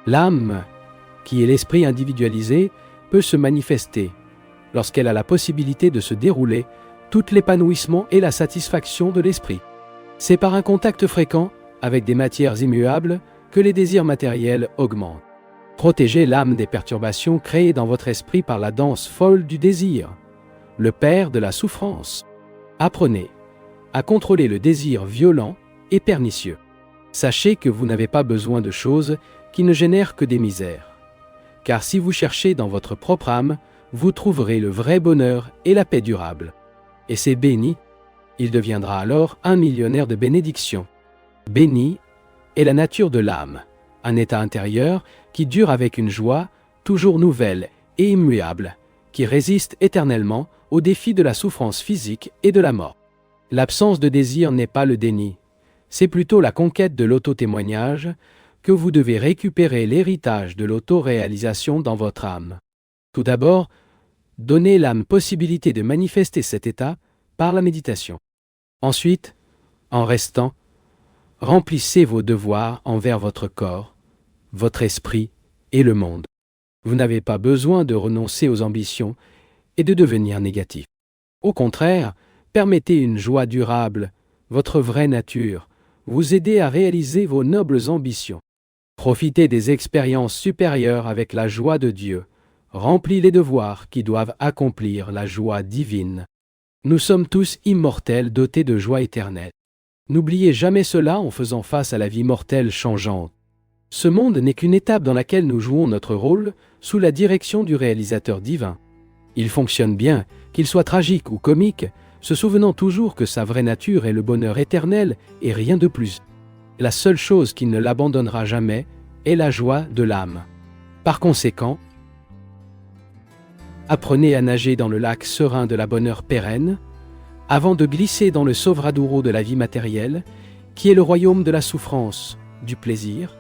L'âme, qui est l'esprit individualisé, peut se manifester lorsqu'elle a la possibilité de se dérouler tout l'épanouissement et la satisfaction de l'esprit. C'est par un contact fréquent avec des matières immuables que les désirs matériels augmentent. Protégez l'âme des perturbations créées dans votre esprit par la danse folle du désir, le père de la souffrance. Apprenez à contrôler le désir violent et pernicieux. Sachez que vous n'avez pas besoin de choses qui ne génèrent que des misères. Car si vous cherchez dans votre propre âme, vous trouverez le vrai bonheur et la paix durable. Et c'est béni, il deviendra alors un millionnaire de bénédictions. Béni est la nature de l'âme, un état intérieur qui dure avec une joie toujours nouvelle et immuable, qui résiste éternellement aux défis de la souffrance physique et de la mort. L'absence de désir n'est pas le déni, c'est plutôt la conquête de l'auto-témoignage que vous devez récupérer l'héritage de l'auto-réalisation dans votre âme. Tout d'abord, donnez l'âme possibilité de manifester cet état par la méditation. Ensuite, en restant, remplissez vos devoirs envers votre corps, votre esprit et le monde. Vous n'avez pas besoin de renoncer aux ambitions et de devenir négatif. Au contraire, permettez une joie durable, votre vraie nature, vous aider à réaliser vos nobles ambitions. Profitez des expériences supérieures avec la joie de Dieu. Remplis les devoirs qui doivent accomplir la joie divine. Nous sommes tous immortels dotés de joie éternelle. N'oubliez jamais cela en faisant face à la vie mortelle changeante. Ce monde n'est qu'une étape dans laquelle nous jouons notre rôle sous la direction du réalisateur divin. Il fonctionne bien, qu'il soit tragique ou comique, se souvenant toujours que sa vraie nature est le bonheur éternel et rien de plus. La seule chose qui ne l'abandonnera jamais est la joie de l'âme. Par conséquent, apprenez à nager dans le lac serein de la bonheur pérenne, avant de glisser dans le Sovradouro de la vie matérielle, qui est le royaume de la souffrance, du plaisir,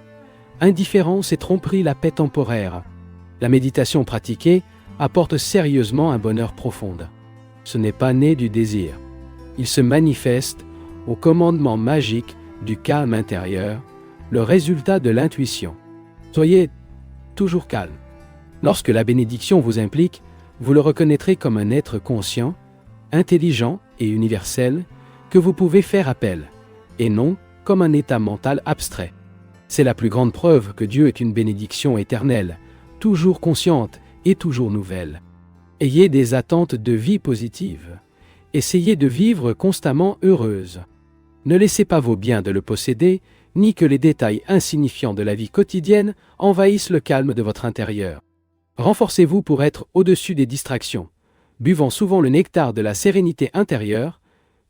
indifférence et tromperie la paix temporaire. La méditation pratiquée apporte sérieusement un bonheur profond. Ce n'est pas né du désir. Il se manifeste au commandement magique du calme intérieur, le résultat de l'intuition. Soyez toujours calme. Lorsque la bénédiction vous implique, vous le reconnaîtrez comme un être conscient, intelligent et universel que vous pouvez faire appel, et non comme un état mental abstrait. C'est la plus grande preuve que Dieu est une bénédiction éternelle, toujours consciente et toujours nouvelle. Ayez des attentes de vie positive. Essayez de vivre constamment heureuse. Ne laissez pas vos biens de le posséder, ni que les détails insignifiants de la vie quotidienne envahissent le calme de votre intérieur. Renforcez-vous pour être au-dessus des distractions, buvant souvent le nectar de la sérénité intérieure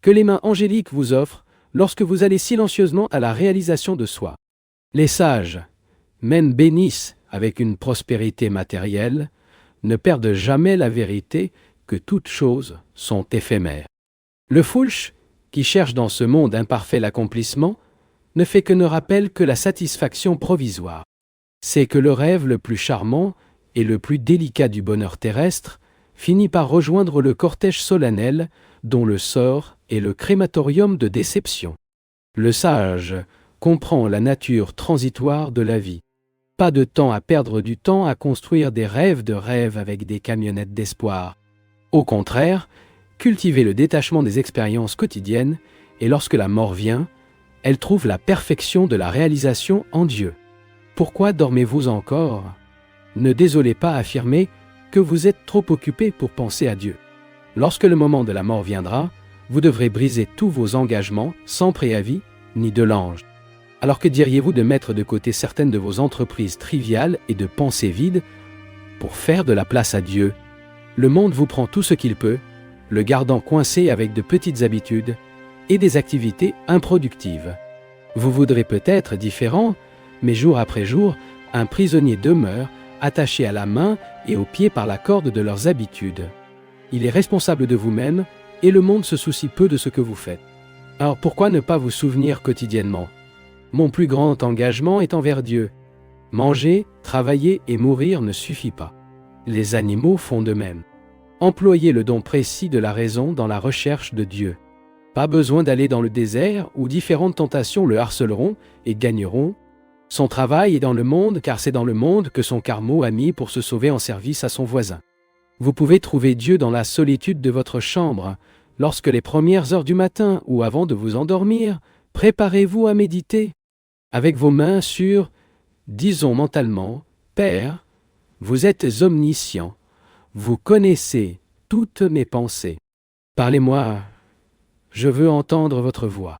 que les mains angéliques vous offrent lorsque vous allez silencieusement à la réalisation de soi. Les sages, même bénissent avec une prospérité matérielle, ne perdent jamais la vérité que toutes choses sont éphémères. Le Fulch, qui cherche dans ce monde imparfait l'accomplissement, ne fait que ne rappelle que la satisfaction provisoire. C'est que le rêve le plus charmant et le plus délicat du bonheur terrestre finit par rejoindre le cortège solennel dont le sort est le crématorium de déception. Le sage comprend la nature transitoire de la vie. Pas de temps à perdre du temps à construire des rêves de rêves avec des camionnettes d'espoir. Au contraire, cultivez le détachement des expériences quotidiennes et lorsque la mort vient, elle trouve la perfection de la réalisation en Dieu. Pourquoi dormez-vous encore ? Ne désolez pas affirmer que vous êtes trop occupé pour penser à Dieu. Lorsque le moment de la mort viendra, vous devrez briser tous vos engagements sans préavis ni de l'ange. Alors que diriez-vous de mettre de côté certaines de vos entreprises triviales et de pensées vides pour faire de la place à Dieu ? Le monde vous prend tout ce qu'il peut, le gardant coincé avec de petites habitudes et des activités improductives. Vous voudrez peut-être différent, mais jour après jour, un prisonnier demeure attaché à la main et aux pieds par la corde de leurs habitudes. Il est responsable de vous-même et le monde se soucie peu de ce que vous faites. Alors pourquoi ne pas vous souvenir quotidiennement ? Mon plus grand engagement est envers Dieu. Manger, travailler et mourir ne suffit pas. Les animaux font de même. Employez le don précis de la raison dans la recherche de Dieu. Pas besoin d'aller dans le désert où différentes tentations le harceleront et gagneront. Son travail est dans le monde car c'est dans le monde que son carmo a mis pour se sauver en service à son voisin. Vous pouvez trouver Dieu dans la solitude de votre chambre, lorsque les premières heures du matin ou avant de vous endormir, préparez-vous à méditer. Avec vos mains sur, disons mentalement, Père, vous êtes omniscient, vous connaissez toutes mes pensées. Parlez-moi, je veux entendre votre voix.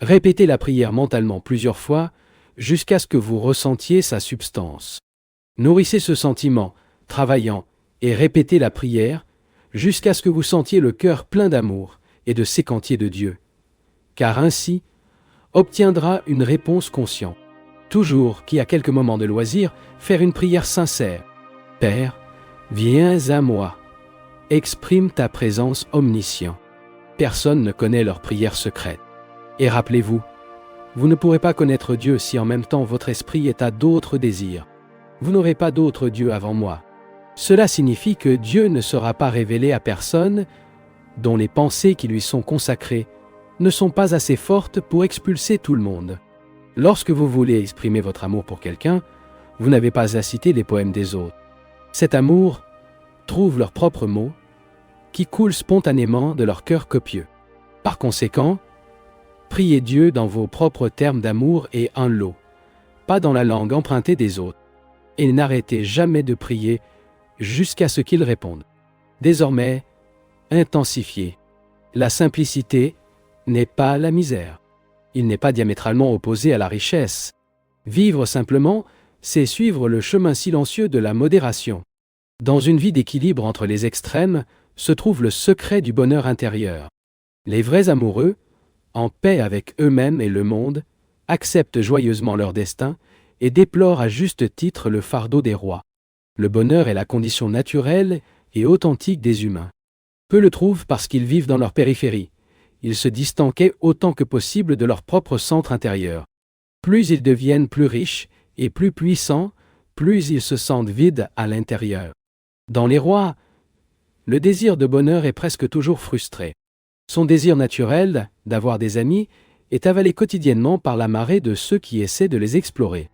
Répétez la prière mentalement plusieurs fois, jusqu'à ce que vous ressentiez sa substance. Nourrissez ce sentiment, travaillant, et répétez la prière, jusqu'à ce que vous sentiez le cœur plein d'amour et de séquentier de Dieu. Car ainsi, obtiendra une réponse consciente. Toujours qui à quelques moments de loisir, faire une prière sincère. Père, viens à moi. Exprime ta présence omniscient. Personne ne connaît leur prière secrète. Et rappelez-vous, vous ne pourrez pas connaître Dieu si en même temps votre esprit est à d'autres désirs. Vous n'aurez pas d'autre Dieu avant moi. Cela signifie que Dieu ne sera pas révélé à personne dont les pensées qui lui sont consacrées ne sont pas assez fortes pour expulser tout le monde. Lorsque vous voulez exprimer votre amour pour quelqu'un, vous n'avez pas à citer les poèmes des autres. Cet amour trouve leurs propres mots qui coulent spontanément de leur cœur copieux. Par conséquent, priez Dieu dans vos propres termes d'amour et en lot, pas dans la langue empruntée des autres. Et n'arrêtez jamais de prier jusqu'à ce qu'il réponde. Désormais, intensifiez. La simplicité n'est pas la misère. Il n'est pas diamétralement opposé à la richesse. Vivre simplement, c'est suivre le chemin silencieux de la modération. Dans une vie d'équilibre entre les extrêmes, se trouve le secret du bonheur intérieur. Les vrais amoureux, en paix avec eux-mêmes et le monde, acceptent joyeusement leur destin et déplorent à juste titre le fardeau des rois. Le bonheur est la condition naturelle et authentique des humains. Peu le trouvent parce qu'ils vivent dans leur périphérie. Ils se distanquaient autant que possible de leur propre centre intérieur. Plus ils deviennent plus riches et plus puissants, plus ils se sentent vides à l'intérieur. Dans les rois, le désir de bonheur est presque toujours frustré. Son désir naturel, d'avoir des amis, est avalé quotidiennement par la marée de ceux qui essaient de les explorer.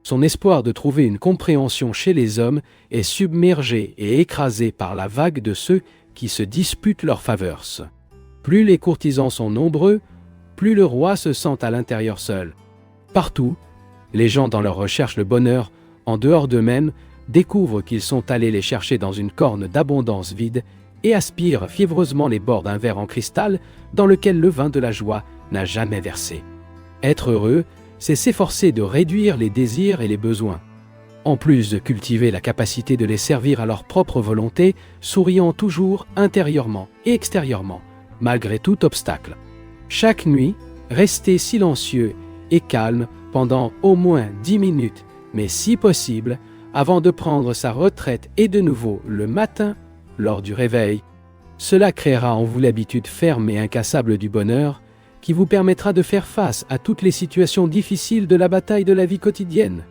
Son espoir de trouver une compréhension chez les hommes est submergé et écrasé par la vague de ceux qui se disputent leurs faveurs. Plus les courtisans sont nombreux, plus le roi se sent à l'intérieur seul. Partout, les gens dans leur recherche de bonheur, en dehors d'eux-mêmes, découvrent qu'ils sont allés les chercher dans une corne d'abondance vide et aspirent fiévreusement les bords d'un verre en cristal dans lequel le vin de la joie n'a jamais versé. Être heureux, c'est s'efforcer de réduire les désirs et les besoins. En plus de cultiver la capacité de les servir à leur propre volonté, souriant toujours intérieurement et extérieurement, malgré tout obstacle. Chaque nuit, restez silencieux et calme pendant au moins 10 minutes, mais si possible, avant de prendre sa retraite et de nouveau le matin, lors du réveil. Cela créera en vous l'habitude ferme et incassable du bonheur, qui vous permettra de faire face à toutes les situations difficiles de la bataille de la vie quotidienne.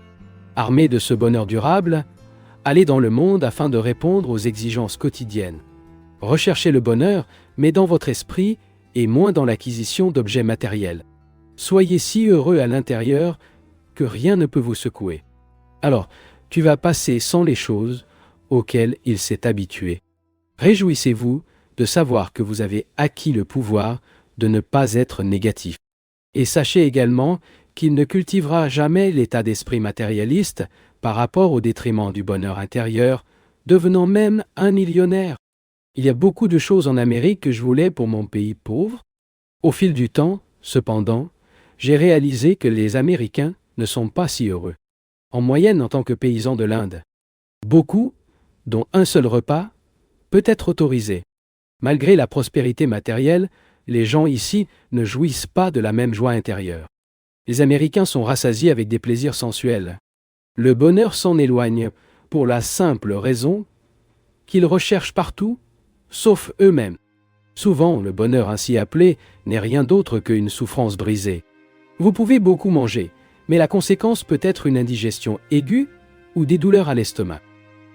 Armé de ce bonheur durable, allez dans le monde afin de répondre aux exigences quotidiennes. Recherchez le bonheur, mais dans votre esprit et moins dans l'acquisition d'objets matériels. Soyez si heureux à l'intérieur que rien ne peut vous secouer. Alors, tu vas passer sans les choses auxquelles il s'est habitué. Réjouissez-vous de savoir que vous avez acquis le pouvoir de ne pas être négatif. Et sachez également qu'il ne cultivera jamais l'état d'esprit matérialiste par rapport au détriment du bonheur intérieur, devenant même un millionnaire. Il y a beaucoup de choses en Amérique que je voulais pour mon pays pauvre. Au fil du temps, cependant, j'ai réalisé que les Américains ne sont pas si heureux. En moyenne en tant que paysans de l'Inde. Beaucoup, dont un seul repas, peut être autorisé. Malgré la prospérité matérielle, les gens ici ne jouissent pas de la même joie intérieure. Les Américains sont rassasiés avec des plaisirs sensuels. Le bonheur s'en éloigne pour la simple raison qu'ils recherchent partout, sauf eux-mêmes. Souvent, le bonheur ainsi appelé n'est rien d'autre qu'une souffrance brisée. Vous pouvez beaucoup manger, mais la conséquence peut être une indigestion aiguë ou des douleurs à l'estomac.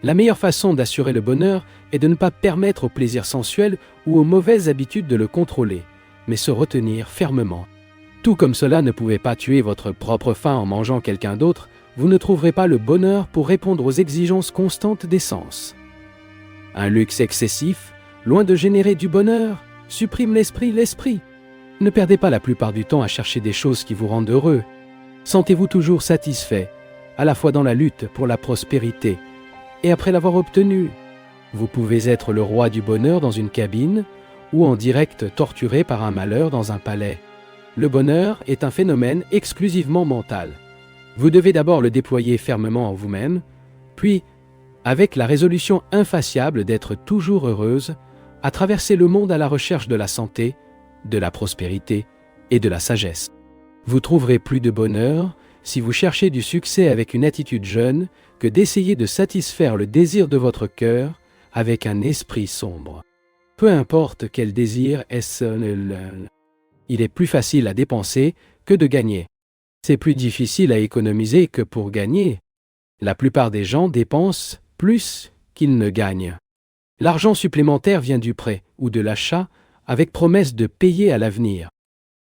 La meilleure façon d'assurer le bonheur est de ne pas permettre au plaisir sensuel ou aux mauvaises habitudes de le contrôler, mais se retenir fermement. Tout comme cela ne pouvait pas tuer votre propre faim en mangeant quelqu'un d'autre, vous ne trouverez pas le bonheur pour répondre aux exigences constantes des sens. Un luxe excessif, loin de générer du bonheur, supprime l'esprit. Ne perdez pas la plupart du temps à chercher des choses qui vous rendent heureux. Sentez-vous toujours satisfait, à la fois dans la lutte pour la prospérité et après l'avoir obtenue. Vous pouvez être le roi du bonheur dans une cabine ou en direct torturé par un malheur dans un palais. Le bonheur est un phénomène exclusivement mental. Vous devez d'abord le déployer fermement en vous-même, puis, avec la résolution infatigable d'être toujours heureuse, à traverser le monde à la recherche de la santé, de la prospérité et de la sagesse. Vous trouverez plus de bonheur si vous cherchez du succès avec une attitude jeune que d'essayer de satisfaire le désir de votre cœur avec un esprit sombre. Peu importe quel désir est-ce, il est plus facile à dépenser que de gagner. C'est plus difficile à économiser que pour gagner. La plupart des gens dépensent plus qu'ils ne gagnent. L'argent supplémentaire vient du prêt ou de l'achat avec promesse de payer à l'avenir.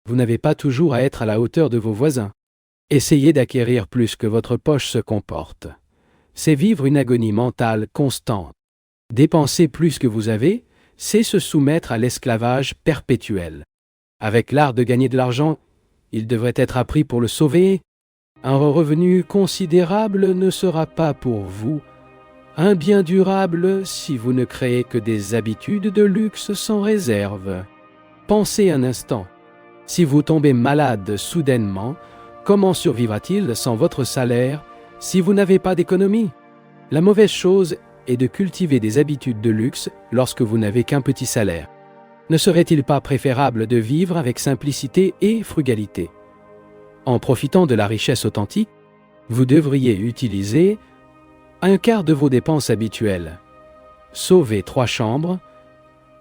Vous n'avez pas toujours à être à la hauteur de vos voisins. Essayez d'acquérir plus que votre poche se comporte. C'est vivre une agonie mentale constante. Dépenser plus que vous avez, c'est se soumettre à l'esclavage perpétuel. Avec l'art de gagner de l'argent, il devrait être appris pour le sauver. Un revenu considérable ne sera pas pour vous un bien durable si vous ne créez que des habitudes de luxe sans réserve. Pensez un instant. Si vous tombez malade soudainement, comment survivra-t-il sans votre salaire si vous n'avez pas d'économie? La mauvaise chose est de cultiver des habitudes de luxe lorsque vous n'avez qu'un petit salaire. Ne serait-il pas préférable de vivre avec simplicité et frugalité? En profitant de la richesse authentique, vous devriez utiliser un quart de vos dépenses habituelles. Sauvez 3 chambres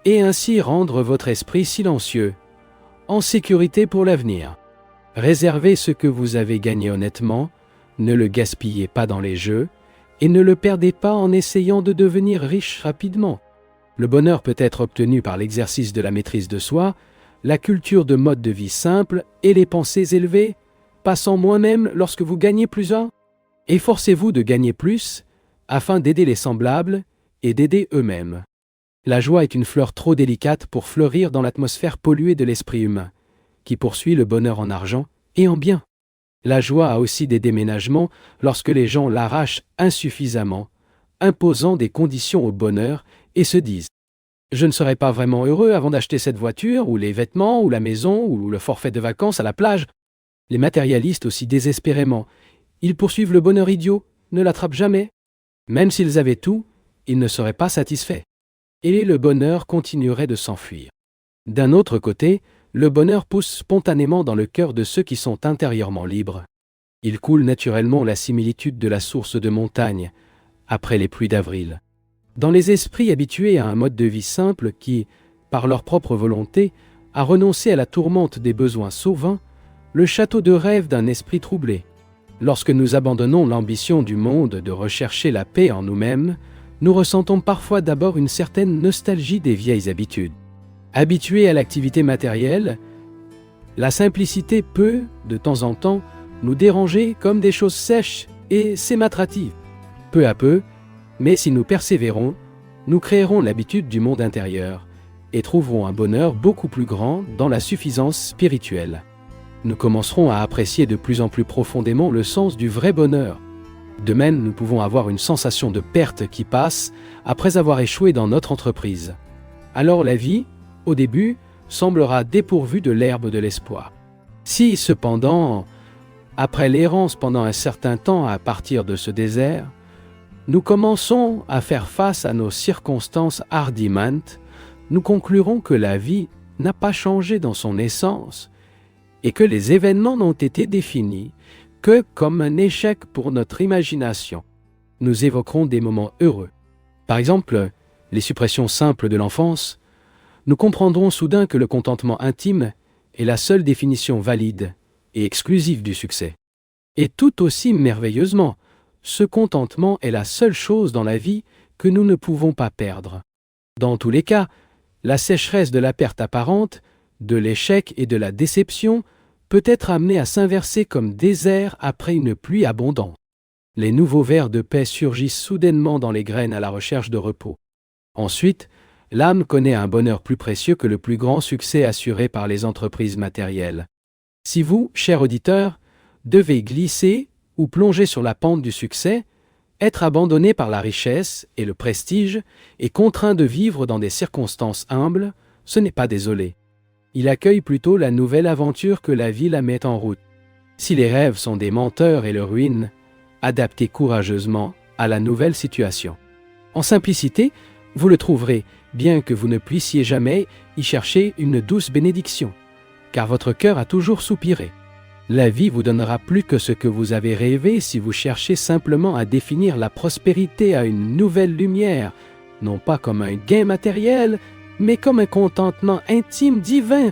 et ainsi rendre votre esprit silencieux, en sécurité pour l'avenir. Réservez ce que vous avez gagné honnêtement, ne le gaspillez pas dans les jeux et ne le perdez pas en essayant de devenir riche rapidement. Le bonheur peut être obtenu par l'exercice de la maîtrise de soi, la culture de mode de vie simple et les pensées élevées, passant moi-même lorsque vous gagnez plus. Efforcez-vous de gagner plus afin d'aider les semblables et d'aider eux-mêmes. La joie est une fleur trop délicate pour fleurir dans l'atmosphère polluée de l'esprit humain, qui poursuit le bonheur en argent et en biens. La joie a aussi des déménagements lorsque les gens l'arrachent insuffisamment, imposant des conditions au bonheur et se disent « Je ne serai pas vraiment heureux avant d'acheter cette voiture, ou les vêtements, ou la maison, ou le forfait de vacances à la plage. » Les matérialistes aussi désespérément. Ils poursuivent le bonheur idiot, ne l'attrapent jamais. Même s'ils avaient tout, ils ne seraient pas satisfaits. Et le bonheur continuerait de s'enfuir. D'un autre côté, le bonheur pousse spontanément dans le cœur de ceux qui sont intérieurement libres. Il coule naturellement la similitude de la source de montagne, après les pluies d'avril. Dans les esprits habitués à un mode de vie simple qui, par leur propre volonté, a renoncé à la tourmente des besoins sauvins, le château de rêve d'un esprit troublé. Lorsque nous abandonnons l'ambition du monde de rechercher la paix en nous-mêmes, nous ressentons parfois d'abord une certaine nostalgie des vieilles habitudes. Habitués à l'activité matérielle, la simplicité peut, de temps en temps, nous déranger comme des choses sèches et sématratives. Peu à peu, mais si nous persévérons, nous créerons l'habitude du monde intérieur et trouverons un bonheur beaucoup plus grand dans la suffisance spirituelle. Nous commencerons à apprécier de plus en plus profondément le sens du vrai bonheur. De même, nous pouvons avoir une sensation de perte qui passe après avoir échoué dans notre entreprise. Alors la vie, au début, semblera dépourvue de l'herbe de l'espoir. Si, cependant, après l'errance pendant un certain temps à partir de ce désert, nous commençons à faire face à nos circonstances hardiment, nous conclurons que la vie n'a pas changé dans son essence et que les événements n'ont été définis que comme un échec pour notre imagination. Nous évoquerons des moments heureux. Par exemple, les suppressions simples de l'enfance. Nous comprendrons soudain que le contentement intime est la seule définition valide et exclusive du succès. Et tout aussi merveilleusement, ce contentement est la seule chose dans la vie que nous ne pouvons pas perdre. Dans tous les cas, la sécheresse de la perte apparente, de l'échec et de la déception peut être amené à s'inverser comme désert après une pluie abondante. Les nouveaux vers de paix surgissent soudainement dans les graines à la recherche de repos. Ensuite, l'âme connaît un bonheur plus précieux que le plus grand succès assuré par les entreprises matérielles. Si vous, cher auditeur, devez glisser ou plonger sur la pente du succès, être abandonné par la richesse et le prestige et contraint de vivre dans des circonstances humbles, ce n'est pas désolé. Il accueille plutôt la nouvelle aventure que la vie la met en route. Si les rêves sont des menteurs et le ruinent, adaptez courageusement à la nouvelle situation. En simplicité, vous le trouverez, bien que vous ne puissiez jamais y chercher une douce bénédiction, car votre cœur a toujours soupiré. La vie vous donnera plus que ce que vous avez rêvé si vous cherchez simplement à définir la prospérité à une nouvelle lumière, non pas comme un gain matériel, mais comme un contentement intime divin.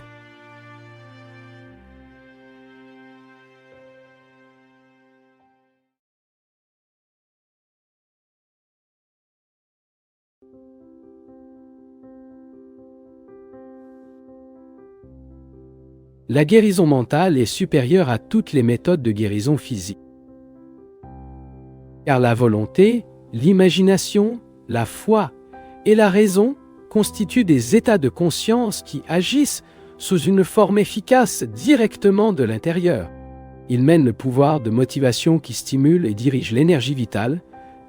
La guérison mentale est supérieure à toutes les méthodes de guérison physique. Car la volonté, l'imagination, la foi et la raison constituent des états de conscience qui agissent sous une forme efficace directement de l'intérieur. Ils mènent le pouvoir de motivation qui stimule et dirige l'énergie vitale,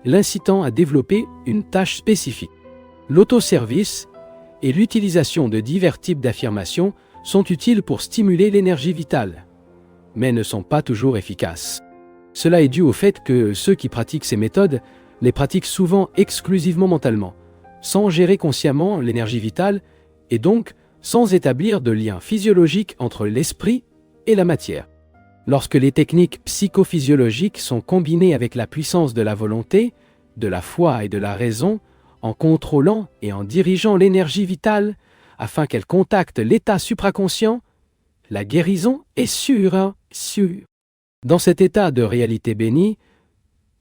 l'incitant à développer une tâche spécifique. L'autoservice et l'utilisation de divers types d'affirmations sont utiles pour stimuler l'énergie vitale, mais ne sont pas toujours efficaces. Cela est dû au fait que ceux qui pratiquent ces méthodes les pratiquent souvent exclusivement mentalement, sans gérer consciemment l'énergie vitale et donc sans établir de lien physiologique entre l'esprit et la matière. Lorsque les techniques psychophysiologiques sont combinées avec la puissance de la volonté, de la foi et de la raison, en contrôlant et en dirigeant l'énergie vitale, afin qu'elle contacte l'état supraconscient, la guérison est sûre. Dans cet état de réalité bénie,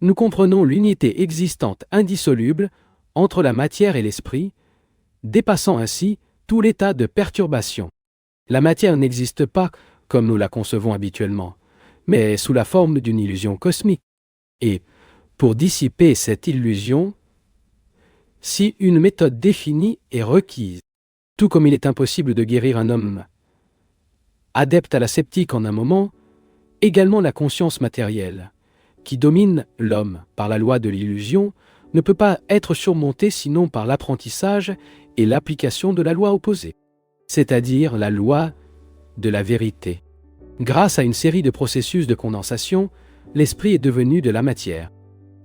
nous comprenons l'unité existante indissoluble entre la matière et l'esprit, dépassant ainsi tout l'état de perturbation. La matière n'existe pas comme nous la concevons habituellement, mais sous la forme d'une illusion cosmique. Et, pour dissiper cette illusion, si une méthode définie est requise, tout comme il est impossible de guérir un homme adepte à la sceptique en un moment, également la conscience matérielle, qui domine l'homme par la loi de l'illusion, ne peut pas être surmontée sinon par l'apprentissage et l'application de la loi opposée, c'est-à-dire la loi de la vérité. Grâce à une série de processus de condensation, l'esprit est devenu de la matière.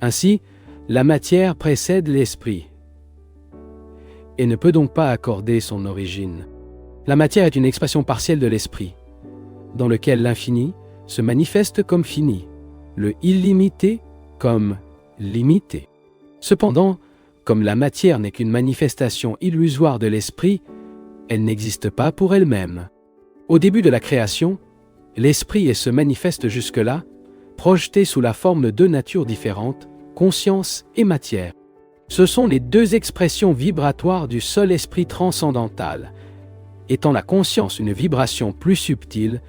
Ainsi, la matière précède l'esprit et ne peut donc pas accorder son origine. La matière est une expression partielle de l'esprit, dans lequel l'infini se manifeste comme fini, le illimité comme limité. Cependant, comme la matière n'est qu'une manifestation illusoire de l'esprit, elle n'existe pas pour elle-même. Au début de la création, l'esprit se manifeste jusque-là, projeté sous la forme de deux natures différentes, conscience et matière. Ce sont les deux expressions vibratoires du seul esprit transcendantal, étant la conscience une vibration plus subtile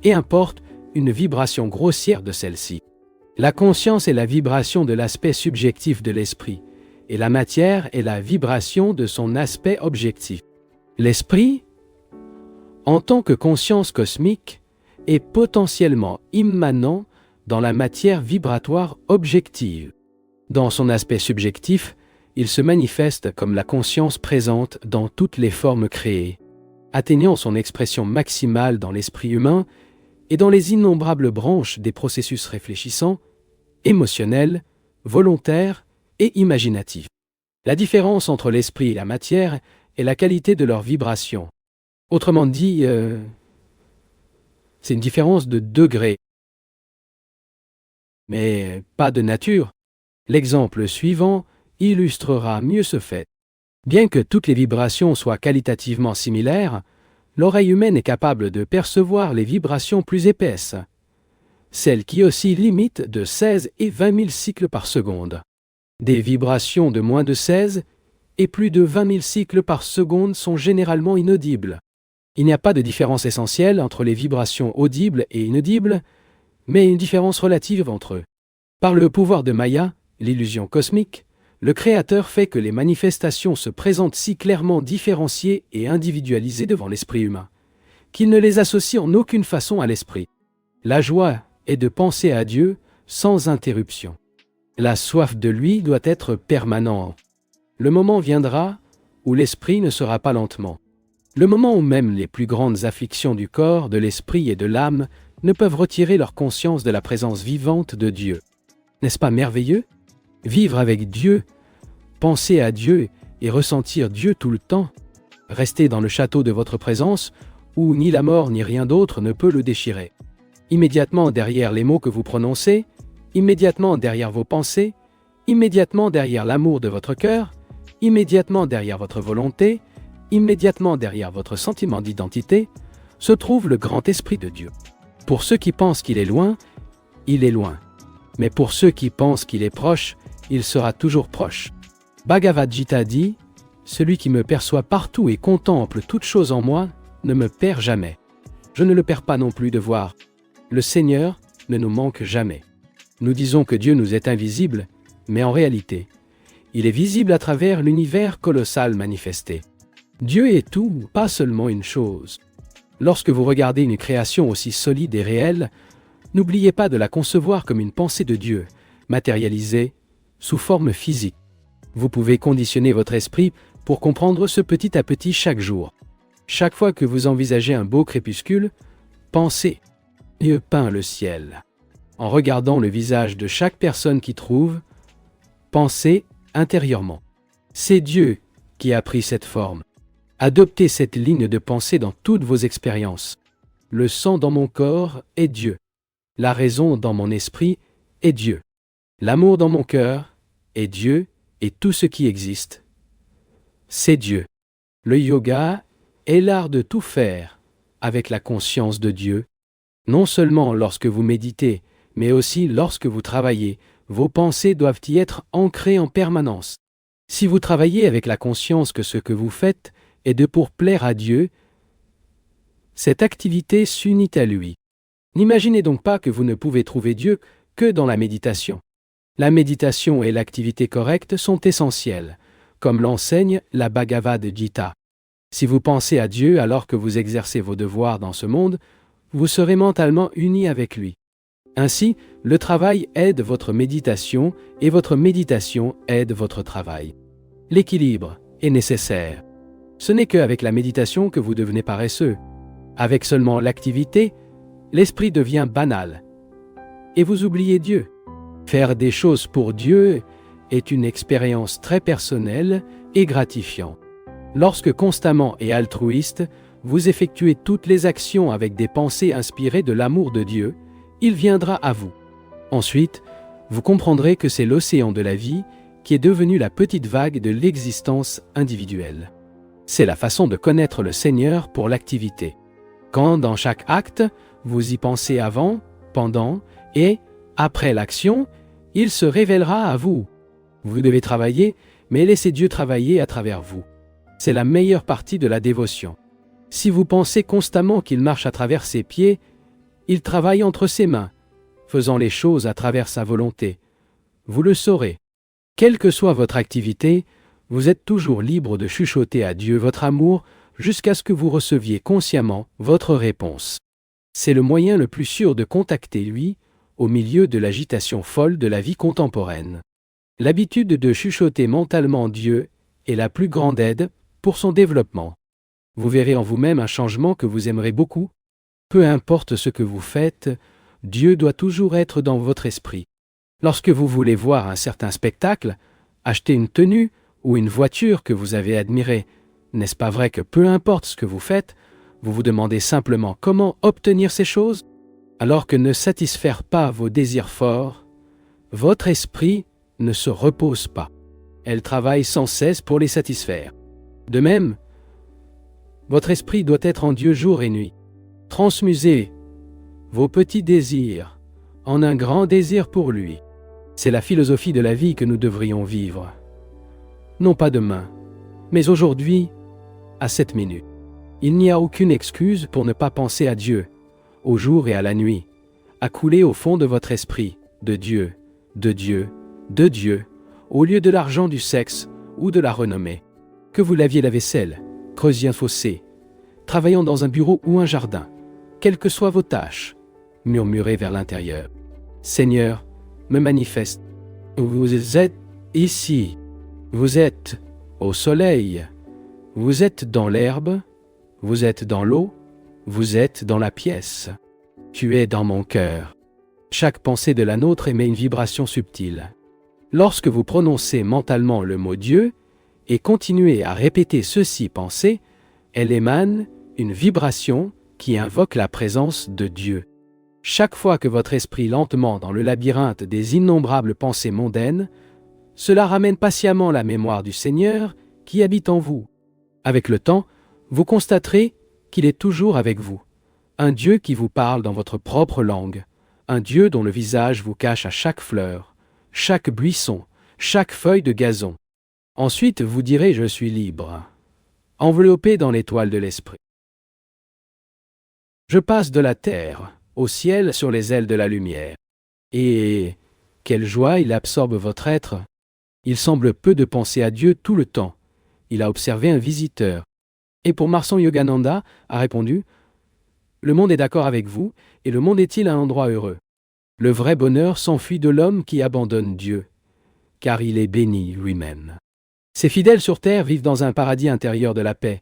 et importe une vibration grossière de celle-ci. La conscience est la vibration de l'aspect subjectif de l'esprit, et la matière est la vibration de son aspect objectif. L'esprit, en tant que conscience cosmique, est potentiellement immanent dans la matière vibratoire objective. Dans son aspect subjectif, il se manifeste comme la conscience présente dans toutes les formes créées, atteignant son expression maximale dans l'esprit humain et dans les innombrables branches des processus réfléchissants, émotionnels, volontaires et imaginatifs. La différence entre l'esprit et la matière est la qualité de leur vibration. Autrement dit, c'est une différence de degré, mais pas de nature. L'exemple suivant illustrera mieux ce fait. Bien que toutes les vibrations soient qualitativement similaires, l'oreille humaine est capable de percevoir les vibrations plus épaisses, celles qui oscillent limite de 16 et 20 000 cycles par seconde. Des vibrations de moins de 16 et plus de 20 000 cycles par seconde sont généralement inaudibles. Il n'y a pas de différence essentielle entre les vibrations audibles et inaudibles, mais une différence relative entre eux. Par le pouvoir de Maya, l'illusion cosmique, le Créateur fait que les manifestations se présentent si clairement différenciées et individualisées devant l'esprit humain, qu'il ne les associe en aucune façon à l'esprit. La joie est de penser à Dieu sans interruption. La soif de lui doit être permanente. Le moment viendra où l'esprit ne sera pas lentement. Le moment où même les plus grandes afflictions du corps, de l'esprit et de l'âme ne peuvent retirer leur conscience de la présence vivante de Dieu. N'est-ce pas merveilleux? Vivre avec Dieu, penser à Dieu et ressentir Dieu tout le temps. Rester dans le château de votre présence où ni la mort ni rien d'autre ne peut le déchirer. Immédiatement derrière les mots que vous prononcez, immédiatement derrière vos pensées, immédiatement derrière l'amour de votre cœur, immédiatement derrière votre volonté, immédiatement derrière votre sentiment d'identité, se trouve le grand esprit de Dieu. Pour ceux qui pensent qu'il est loin, il est loin. Mais pour ceux qui pensent qu'il est proche, il sera toujours proche. Bhagavad Gita dit « Celui qui me perçoit partout et contemple toutes choses en moi ne me perd jamais. Je ne le perds pas non plus de voir. Le Seigneur ne nous manque jamais. » Nous disons que Dieu nous est invisible, mais en réalité, il est visible à travers l'univers colossal manifesté. Dieu est tout, pas seulement une chose. Lorsque vous regardez une création aussi solide et réelle, n'oubliez pas de la concevoir comme une pensée de Dieu, matérialisée sous forme physique. Vous pouvez conditionner votre esprit pour comprendre ce petit à petit chaque jour. Chaque fois que vous envisagez un beau crépuscule, pensez « Dieu peint le ciel ». En regardant le visage de chaque personne qui trouve, pensez intérieurement. C'est Dieu qui a pris cette forme. Adoptez cette ligne de pensée dans toutes vos expériences. Le sang dans mon corps est Dieu. La raison dans mon esprit est Dieu. L'amour dans mon cœur est Dieu et tout ce qui existe, c'est Dieu. Le yoga est l'art de tout faire avec la conscience de Dieu. Non seulement lorsque vous méditez, mais aussi lorsque vous travaillez, vos pensées doivent y être ancrées en permanence. Si vous travaillez avec la conscience que ce que vous faites est de pour plaire à Dieu, cette activité s'unit à lui. N'imaginez donc pas que vous ne pouvez trouver Dieu que dans la méditation. La méditation et l'activité correcte sont essentielles, comme l'enseigne la Bhagavad Gita. Si vous pensez à Dieu alors que vous exercez vos devoirs dans ce monde, vous serez mentalement unis avec lui. Ainsi, le travail aide votre méditation et votre méditation aide votre travail. L'équilibre est nécessaire. Ce n'est qu'avec la méditation que vous devenez paresseux. Avec seulement l'activité, l'esprit devient banal. Et vous oubliez Dieu. Faire des choses pour Dieu est une expérience très personnelle et gratifiante. Lorsque constamment et altruiste, vous effectuez toutes les actions avec des pensées inspirées de l'amour de Dieu, il viendra à vous. Ensuite, vous comprendrez que c'est l'océan de la vie qui est devenu la petite vague de l'existence individuelle. C'est la façon de connaître le Seigneur pour l'activité. Quand dans chaque acte, vous y pensez avant, pendant et après l'action, il se révélera à vous. Vous devez travailler, mais laissez Dieu travailler à travers vous. C'est la meilleure partie de la dévotion. Si vous pensez constamment qu'il marche à travers ses pieds, il travaille entre ses mains, faisant les choses à travers sa volonté. Vous le saurez. Quelle que soit votre activité, vous êtes toujours libre de chuchoter à Dieu votre amour jusqu'à ce que vous receviez consciemment votre réponse. C'est le moyen le plus sûr de contacter lui au milieu de l'agitation folle de la vie contemporaine. L'habitude de chuchoter mentalement Dieu est la plus grande aide pour son développement. Vous verrez en vous-même un changement que vous aimerez beaucoup. Peu importe ce que vous faites, Dieu doit toujours être dans votre esprit. Lorsque vous voulez voir un certain spectacle, acheter une tenue ou une voiture que vous avez admirée, n'est-ce pas vrai que peu importe ce que vous faites, vous vous demandez simplement comment obtenir ces choses? Alors que ne satisfaire pas vos désirs forts, votre esprit ne se repose pas. Elle travaille sans cesse pour les satisfaire. De même, votre esprit doit être en Dieu jour et nuit. Transmusez vos petits désirs en un grand désir pour lui. C'est la philosophie de la vie que nous devrions vivre. Non pas demain, mais aujourd'hui, à cette minute. Il n'y a aucune excuse pour ne pas penser à Dieu, au jour et à la nuit, à couler au fond de votre esprit, de Dieu, de Dieu, de Dieu, au lieu de l'argent, du sexe ou de la renommée. Que vous laviez la vaisselle, creusiez un fossé, travaillant dans un bureau ou un jardin, quelles que soient vos tâches, murmurez vers l'intérieur. Seigneur, me manifeste. Vous êtes ici, vous êtes au soleil, vous êtes dans l'herbe, vous êtes dans l'eau, vous êtes dans la pièce. Tu es dans mon cœur. Chaque pensée de la nôtre émet une vibration subtile. Lorsque vous prononcez mentalement le mot Dieu et continuez à répéter ceci pensée, elle émane une vibration qui invoque la présence de Dieu. Chaque fois que votre esprit lentement dans le labyrinthe des innombrables pensées mondaines, cela ramène patiemment la mémoire du Seigneur qui habite en vous. Avec le temps, vous constaterez qu'il est toujours avec vous. Un Dieu qui vous parle dans votre propre langue, un Dieu dont le visage vous cache à chaque fleur, chaque buisson, chaque feuille de gazon. Ensuite, vous direz « Je suis libre », enveloppé dans l'étoile de l'esprit. Je passe de la terre au ciel sur les ailes de la lumière. Et quelle joie il absorbe votre être! Il semble peu de penser à Dieu tout le temps. Il a observé un visiteur. Et pour Marsan Yogananda, a répondu « Le monde est d'accord avec vous, et le monde est-il un endroit heureux? Le vrai bonheur s'enfuit de l'homme qui abandonne Dieu, car il est béni lui-même. Ses fidèles sur terre vivent dans un paradis intérieur de la paix,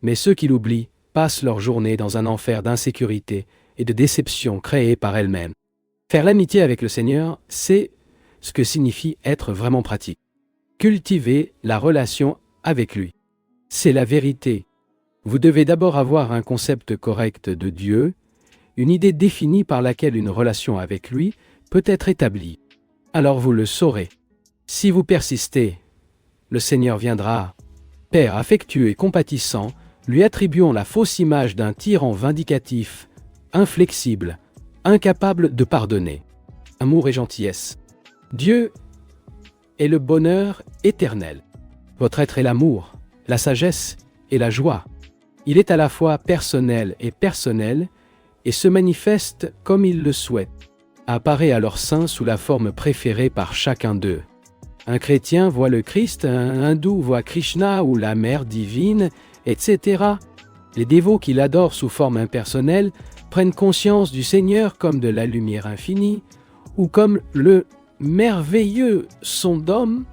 mais ceux qui l'oublient passent leur journée dans un enfer d'insécurité et de déception créée par elles-mêmes. Faire l'amitié avec le Seigneur, c'est ce que signifie être vraiment pratique. Cultiver la relation avec lui. C'est la vérité. Vous devez d'abord avoir un concept correct de Dieu, une idée définie par laquelle une relation avec lui peut être établie. Alors vous le saurez. Si vous persistez, le Seigneur viendra. Père affectueux et compatissant, lui attribuons la fausse image d'un tyran vindicatif, inflexible, incapable de pardonner. Amour et gentillesse. Dieu est le bonheur éternel. Votre être est l'amour, la sagesse et la joie. Il est à la fois personnel et se manifeste comme il le souhaite. Apparaît à leur sein sous la forme préférée par chacun d'eux. Un chrétien voit le Christ, un hindou voit Krishna ou la mère divine, etc. Les dévots qui l'adorent sous forme impersonnelle prennent conscience du Seigneur comme de la lumière infinie, ou comme le merveilleux son d'homme,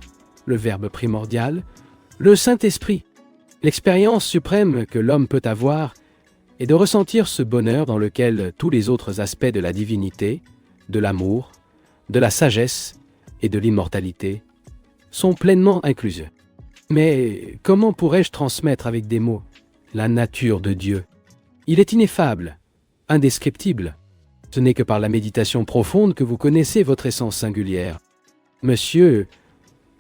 le Verbe primordial, le Saint-Esprit. L'expérience suprême que l'homme peut avoir est de ressentir ce bonheur dans lequel tous les autres aspects de la divinité, de l'amour, de la sagesse et de l'immortalité sont pleinement inclus. Mais comment pourrais-je transmettre avec des mots la nature de Dieu? Il est ineffable, indescriptible. Ce n'est que par la méditation profonde que vous connaissez votre essence singulière. Monsieur,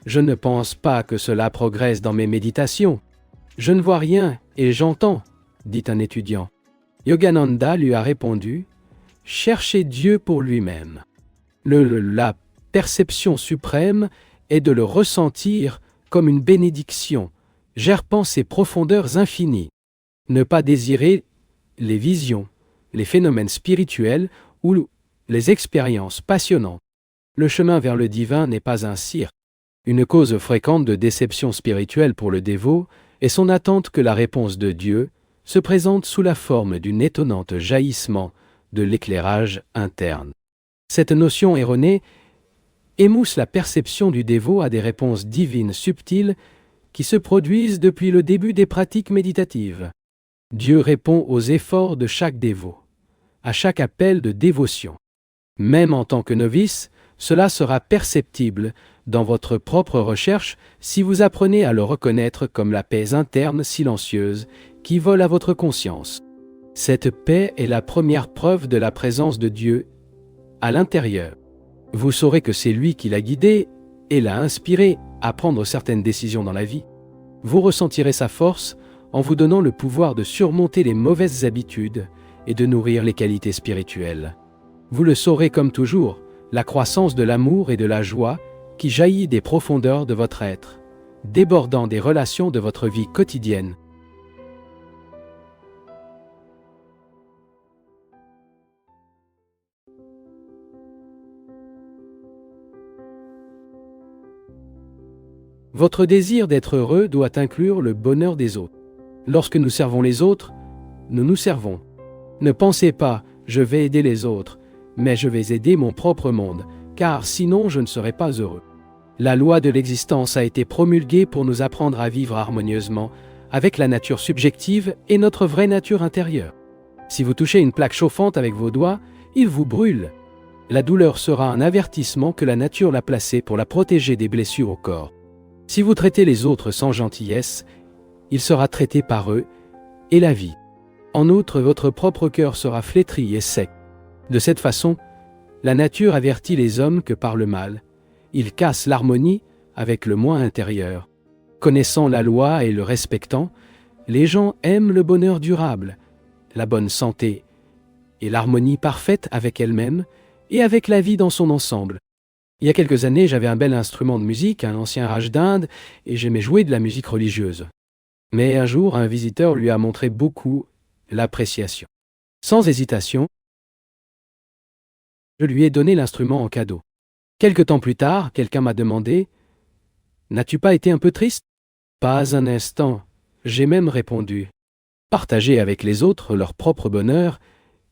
je ne pense pas que cela progresse dans mes méditations. Je ne vois rien et j'entends, dit un étudiant. Yogananda lui a répondu, cherchez Dieu pour lui-même. La perception suprême est de le ressentir comme une bénédiction, gerpant ses profondeurs infinies. Ne pas désirer les visions, les phénomènes spirituels ou les expériences passionnantes. Le chemin vers le divin n'est pas un cirque. Une cause fréquente de déception spirituelle pour le dévot est son attente que la réponse de Dieu se présente sous la forme d'un étonnant jaillissement de l'éclairage interne. Cette notion erronée émousse la perception du dévot à des réponses divines subtiles qui se produisent depuis le début des pratiques méditatives. Dieu répond aux efforts de chaque dévot, à chaque appel de dévotion. Même en tant que novice, cela sera perceptible dans votre propre recherche si vous apprenez à le reconnaître comme la paix interne silencieuse qui vole à votre conscience. Cette paix est la première preuve de la présence de Dieu à l'intérieur. Vous saurez que c'est lui qui l'a guidé et l'a inspiré à prendre certaines décisions dans la vie. Vous ressentirez sa force en vous donnant le pouvoir de surmonter les mauvaises habitudes et de nourrir les qualités spirituelles. Vous le saurez comme toujours, la croissance de l'amour et de la joie qui jaillit des profondeurs de votre être, débordant des relations de votre vie quotidienne. Votre désir d'être heureux doit inclure le bonheur des autres. Lorsque nous servons les autres, nous nous servons. Ne pensez pas « je vais aider les autres », mais je vais aider mon propre monde, car sinon je ne serai pas heureux. La loi de l'existence a été promulguée pour nous apprendre à vivre harmonieusement avec la nature subjective et notre vraie nature intérieure. Si vous touchez une plaque chauffante avec vos doigts, il vous brûle. La douleur sera un avertissement que la nature l'a placée pour la protéger des blessures au corps. Si vous traitez les autres sans gentillesse, il sera traité par eux et la vie. En outre, votre propre cœur sera flétri et sec. De cette façon, la nature avertit les hommes que par le mal, ils cassent l'harmonie avec le moi intérieur. Connaissant la loi et le respectant, les gens aiment le bonheur durable, la bonne santé et l'harmonie parfaite avec elles-mêmes et avec la vie dans son ensemble. Il y a quelques années, j'avais un bel instrument de musique, un ancien raj d'Inde, et j'aimais jouer de la musique religieuse. Mais un jour, un visiteur lui a montré beaucoup l'appréciation. Sans hésitation, je lui ai donné l'instrument en cadeau. Quelque temps plus tard, quelqu'un m'a demandé « N'as-tu pas été un peu triste ?» Pas un instant, j'ai même répondu. Partager avec les autres leur propre bonheur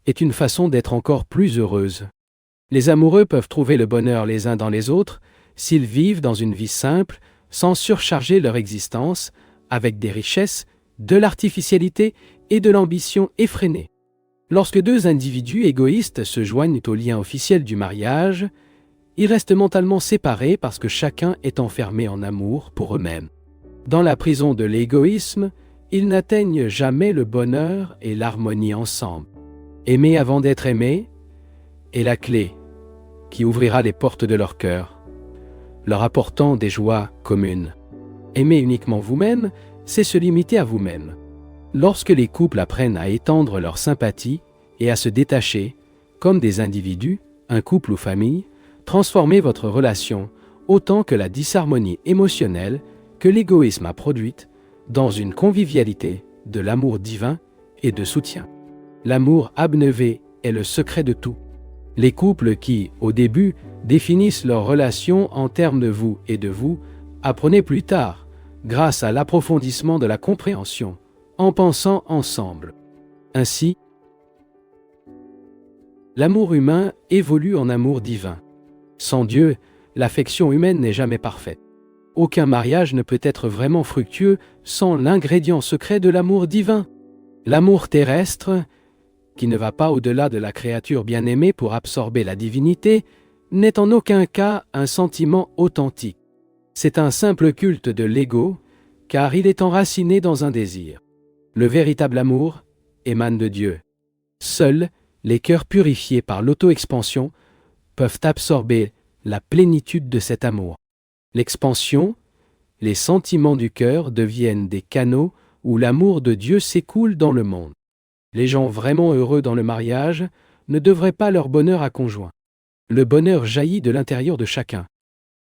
est une façon d'être encore plus heureuse. Les amoureux peuvent trouver le bonheur les uns dans les autres s'ils vivent dans une vie simple, sans surcharger leur existence, avec des richesses, de l'artificialité et de l'ambition effrénée. Lorsque deux individus égoïstes se joignent au lien officiel du mariage, ils restent mentalement séparés parce que chacun est enfermé en amour pour eux-mêmes. Dans la prison de l'égoïsme, ils n'atteignent jamais le bonheur et l'harmonie ensemble. Aimer avant d'être aimé est la clé qui ouvrira les portes de leur cœur, leur apportant des joies communes. Aimer uniquement vous-même, c'est se limiter à vous-même. Lorsque les couples apprennent à étendre leur sympathie et à se détacher, comme des individus, un couple ou famille, transformez votre relation autant que la disharmonie émotionnelle que l'égoïsme a produite dans une convivialité de l'amour divin et de soutien. L'amour abneuvé est le secret de tout. Les couples qui, au début, définissent leur relation en termes de vous et de vous, apprenez plus tard, grâce à l'approfondissement de la compréhension, en pensant ensemble. Ainsi, l'amour humain évolue en amour divin. Sans Dieu, l'affection humaine n'est jamais parfaite. Aucun mariage ne peut être vraiment fructueux sans l'ingrédient secret de l'amour divin. L'amour terrestre, qui ne va pas au-delà de la créature bien-aimée pour absorber la divinité, n'est en aucun cas un sentiment authentique. C'est un simple culte de l'ego, car il est enraciné dans un désir. Le véritable amour émane de Dieu. Seuls les cœurs purifiés par l'auto-expansion peuvent absorber la plénitude de cet amour. L'expansion, les sentiments du cœur deviennent des canaux où l'amour de Dieu s'écoule dans le monde. Les gens vraiment heureux dans le mariage ne devraient pas leur bonheur à conjoint. Le bonheur jaillit de l'intérieur de chacun.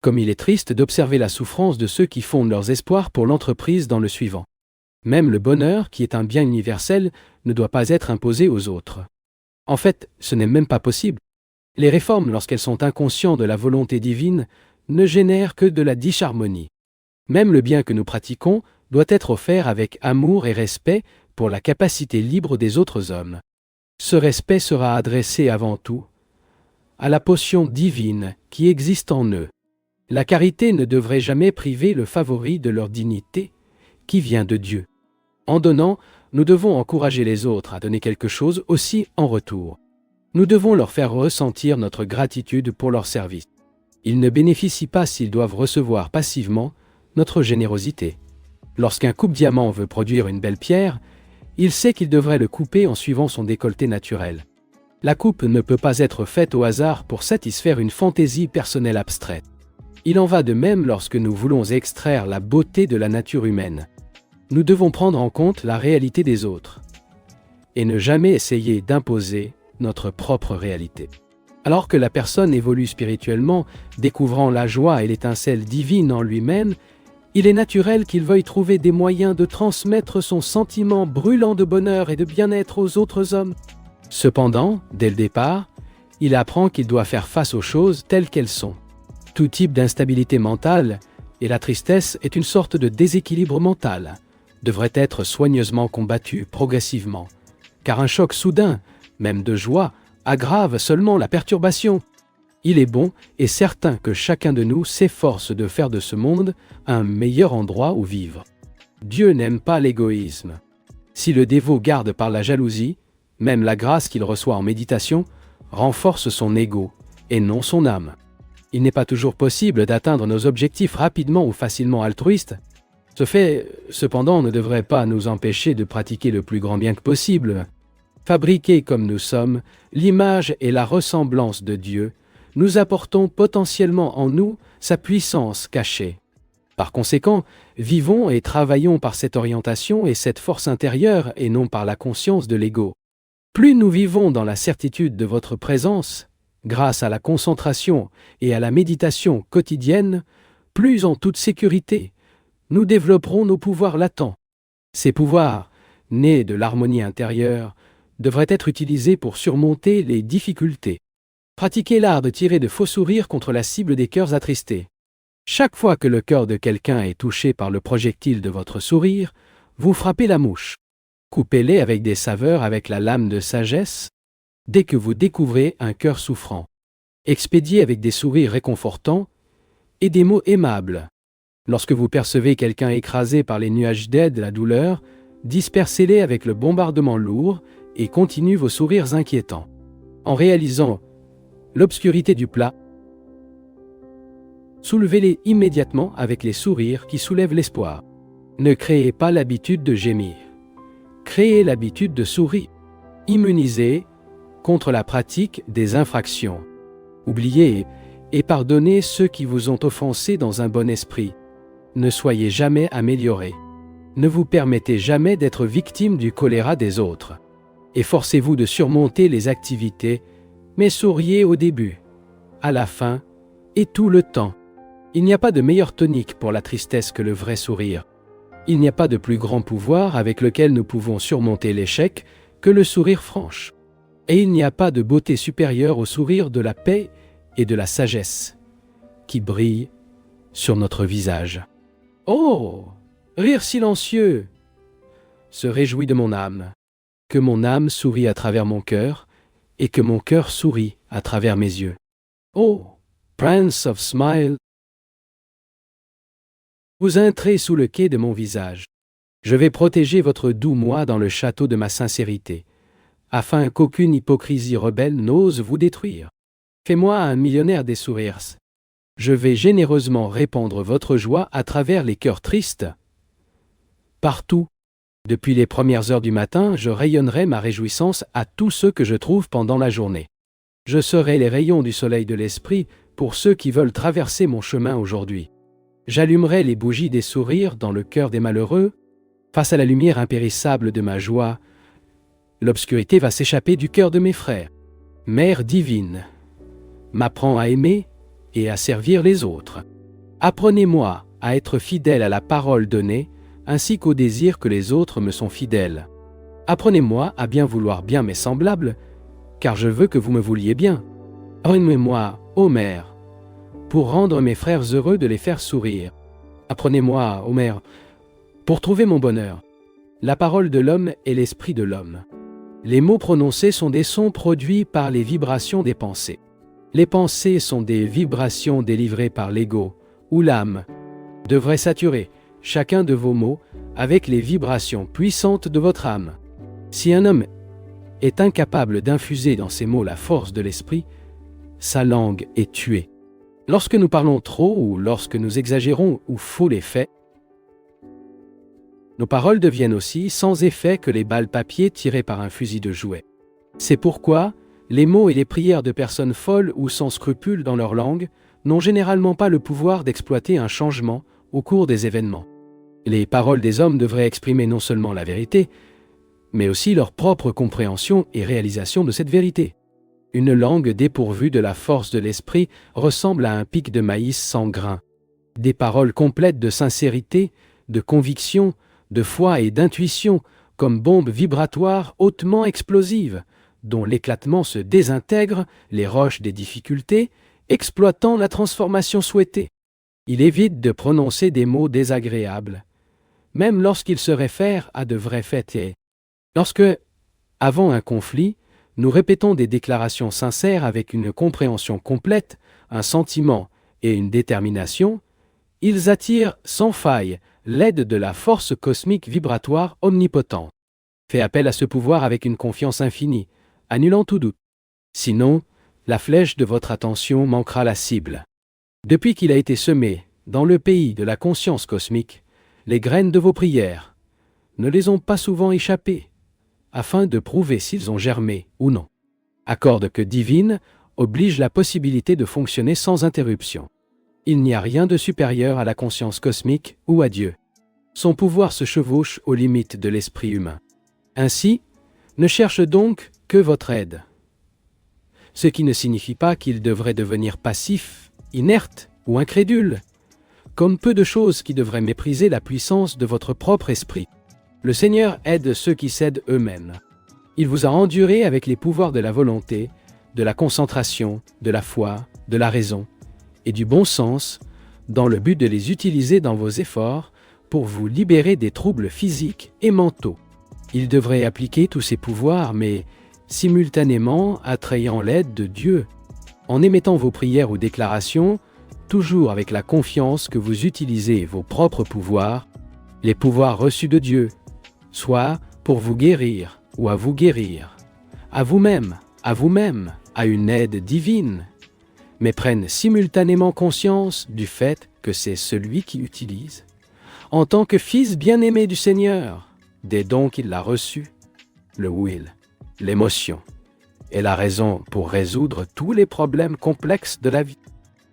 Comme il est triste d'observer la souffrance de ceux qui fondent leurs espoirs pour l'entreprise dans le suivant. Même le bonheur, qui est un bien universel, ne doit pas être imposé aux autres. En fait, ce n'est même pas possible. Les réformes, lorsqu'elles sont inconscientes de la volonté divine, ne génèrent que de la disharmonie. Même le bien que nous pratiquons doit être offert avec amour et respect pour la capacité libre des autres hommes. Ce respect sera adressé avant tout à la potion divine qui existe en eux. La charité ne devrait jamais priver le favori de leur dignité qui vient de Dieu. En donnant, nous devons encourager les autres à donner quelque chose aussi en retour. Nous devons leur faire ressentir notre gratitude pour leur service. Ils ne bénéficient pas s'ils doivent recevoir passivement notre générosité. Lorsqu'un coupe-diamant veut produire une belle pierre, il sait qu'il devrait le couper en suivant son décolleté naturel. La coupe ne peut pas être faite au hasard pour satisfaire une fantaisie personnelle abstraite. Il en va de même lorsque nous voulons extraire la beauté de la nature humaine. Nous devons prendre en compte la réalité des autres et ne jamais essayer d'imposer notre propre réalité. Alors que la personne évolue spirituellement, découvrant la joie et l'étincelle divine en lui-même, il est naturel qu'il veuille trouver des moyens de transmettre son sentiment brûlant de bonheur et de bien-être aux autres hommes. Cependant, dès le départ, il apprend qu'il doit faire face aux choses telles qu'elles sont. Tout type d'instabilité mentale et la tristesse est une sorte de déséquilibre mental, devrait être soigneusement combattue progressivement, car un choc soudain, même de joie, aggrave seulement la perturbation. Il est bon et certain que chacun de nous s'efforce de faire de ce monde un meilleur endroit où vivre. Dieu n'aime pas l'égoïsme. Si le dévot garde par la jalousie, même la grâce qu'il reçoit en méditation renforce son ego et non son âme. Il n'est pas toujours possible d'atteindre nos objectifs rapidement ou facilement altruistes. Ce fait, cependant, ne devrait pas nous empêcher de pratiquer le plus grand bien que possible. Fabriqués comme nous sommes, l'image et la ressemblance de Dieu, nous apportons potentiellement en nous sa puissance cachée. Par conséquent, vivons et travaillons par cette orientation et cette force intérieure et non par la conscience de l'ego. Plus nous vivons dans la certitude de votre présence, grâce à la concentration et à la méditation quotidienne, plus en toute sécurité, nous développerons nos pouvoirs latents. Ces pouvoirs, nés de l'harmonie intérieure, devraient être utilisés pour surmonter les difficultés. Pratiquez l'art de tirer de faux sourires contre la cible des cœurs attristés. Chaque fois que le cœur de quelqu'un est touché par le projectile de votre sourire, vous frappez la mouche. Coupez-les avec des saveurs avec la lame de sagesse. Dès que vous découvrez un cœur souffrant, expédiez avec des sourires réconfortants et des mots aimables. Lorsque vous percevez quelqu'un écrasé par les nuages d'aide de la douleur, dispersez-les avec le bombardement lourd et continuez vos sourires inquiétants. En réalisant l'obscurité du plat, soulevez-les immédiatement avec les sourires qui soulèvent l'espoir. Ne créez pas l'habitude de gémir. Créez l'habitude de sourire. Immunisez contre la pratique des infractions. Oubliez et pardonnez ceux qui vous ont offensé dans un bon esprit. Ne soyez jamais améliorés. Ne vous permettez jamais d'être victime du choléra des autres. Efforcez-vous de surmonter les activités, mais souriez au début, à la fin et tout le temps. Il n'y a pas de meilleure tonique pour la tristesse que le vrai sourire. Il n'y a pas de plus grand pouvoir avec lequel nous pouvons surmonter l'échec que le sourire franche. Et il n'y a pas de beauté supérieure au sourire de la paix et de la sagesse qui brille sur notre visage. Oh, rire silencieux se réjouit de mon âme. Que mon âme sourit à travers mon cœur et que mon cœur sourit à travers mes yeux. Oh, Prince of Smile, vous entrez sous le quai de mon visage. Je vais protéger votre doux moi dans le château de ma sincérité, afin qu'aucune hypocrisie rebelle n'ose vous détruire. Fais-moi un millionnaire des sourires. Je vais généreusement répandre votre joie à travers les cœurs tristes. Partout, depuis les premières heures du matin, je rayonnerai ma réjouissance à tous ceux que je trouve pendant la journée. Je serai les rayons du soleil de l'esprit pour ceux qui veulent traverser mon chemin aujourd'hui. J'allumerai les bougies des sourires dans le cœur des malheureux. Face à la lumière impérissable de ma joie, l'obscurité va s'échapper du cœur de mes frères. Mère divine, m'apprends à aimer et à servir les autres. Apprenez-moi à être fidèle à la parole donnée, ainsi qu'au désir que les autres me sont fidèles. Apprenez-moi à bien vouloir bien mes semblables, car je veux que vous me vouliez bien. Apprenez-moi, ô Mère, pour rendre mes frères heureux de les faire sourire. Apprenez-moi, ô Mère, pour trouver mon bonheur. La parole de l'homme est l'esprit de l'homme. Les mots prononcés sont des sons produits par les vibrations des pensées. Les pensées sont des vibrations délivrées par l'ego, ou l'âme, devrait saturer chacun de vos mots avec les vibrations puissantes de votre âme. Si un homme est incapable d'infuser dans ses mots la force de l'esprit, sa langue est tuée. Lorsque nous parlons trop ou lorsque nous exagérons ou faux les faits, nos paroles deviennent aussi sans effet que les balles papier tirées par un fusil de jouet. C'est pourquoi les mots et les prières de personnes folles ou sans scrupules dans leur langue n'ont généralement pas le pouvoir d'exploiter un changement au cours des événements. Les paroles des hommes devraient exprimer non seulement la vérité, mais aussi leur propre compréhension et réalisation de cette vérité. Une langue dépourvue de la force de l'esprit ressemble à un pic de maïs sans grain. Des paroles complètes de sincérité, de conviction, de foi et d'intuition, comme bombes vibratoires hautement explosives, dont l'éclatement se désintègre les roches des difficultés, exploitant la transformation souhaitée. Il évite de prononcer des mots désagréables, même lorsqu'il se réfère à de vrais faits et lorsque, avant un conflit, nous répétons des déclarations sincères avec une compréhension complète, un sentiment et une détermination, ils attirent sans faille l'aide de la force cosmique vibratoire omnipotente. Faites appel à ce pouvoir avec une confiance infinie, annulant tout doute. Sinon, la flèche de votre attention manquera la cible. Depuis qu'il a été semé dans le pays de la conscience cosmique, les graines de vos prières ne les ont pas souvent échappées, afin de prouver s'ils ont germé ou non. Accorde que divine oblige la possibilité de fonctionner sans interruption. Il n'y a rien de supérieur à la conscience cosmique ou à Dieu. Son pouvoir se chevauche aux limites de l'esprit humain. Ainsi, ne cherche donc que votre aide. Ce qui ne signifie pas qu'il devrait devenir passif, inerte ou incrédule, comme peu de choses qui devraient mépriser la puissance de votre propre esprit. Le Seigneur aide ceux qui cèdent eux-mêmes. Il vous a enduré avec les pouvoirs de la volonté, de la concentration, de la foi, de la raison et du bon sens, dans le but de les utiliser dans vos efforts pour vous libérer des troubles physiques et mentaux. Il devrait appliquer tous ces pouvoirs, mais simultanément attrayant l'aide de Dieu, en émettant vos prières ou déclarations, toujours avec la confiance que vous utilisez vos propres pouvoirs, les pouvoirs reçus de Dieu, soit pour vous guérir ou à vous guérir, à vous-même, à une aide divine, mais prennent simultanément conscience du fait que c'est celui qui utilise, en tant que fils bien-aimé du Seigneur, des dons qu'il a reçus, le will, l'émotion et la raison pour résoudre tous les problèmes complexes de la vie.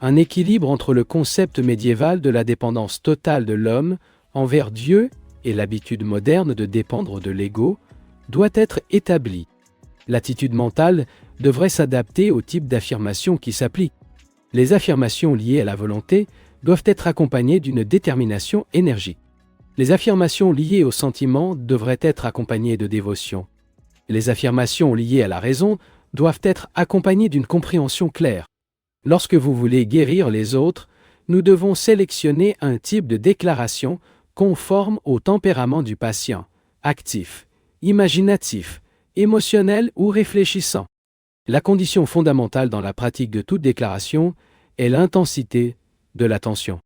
Un équilibre entre le concept médiéval de la dépendance totale de l'homme envers Dieu et l'habitude moderne de dépendre de l'ego doit être établi. L'attitude mentale devrait s'adapter au type d'affirmation qui s'applique. Les affirmations liées à la volonté doivent être accompagnées d'une détermination énergique. Les affirmations liées au sentiment devraient être accompagnées de dévotion. Les affirmations liées à la raison doivent être accompagnées d'une compréhension claire. Lorsque vous voulez guérir les autres, nous devons sélectionner un type de déclaration conforme au tempérament du patient, actif, imaginatif, émotionnel ou réfléchissant. La condition fondamentale dans la pratique de toute déclaration est l'intensité de l'attention.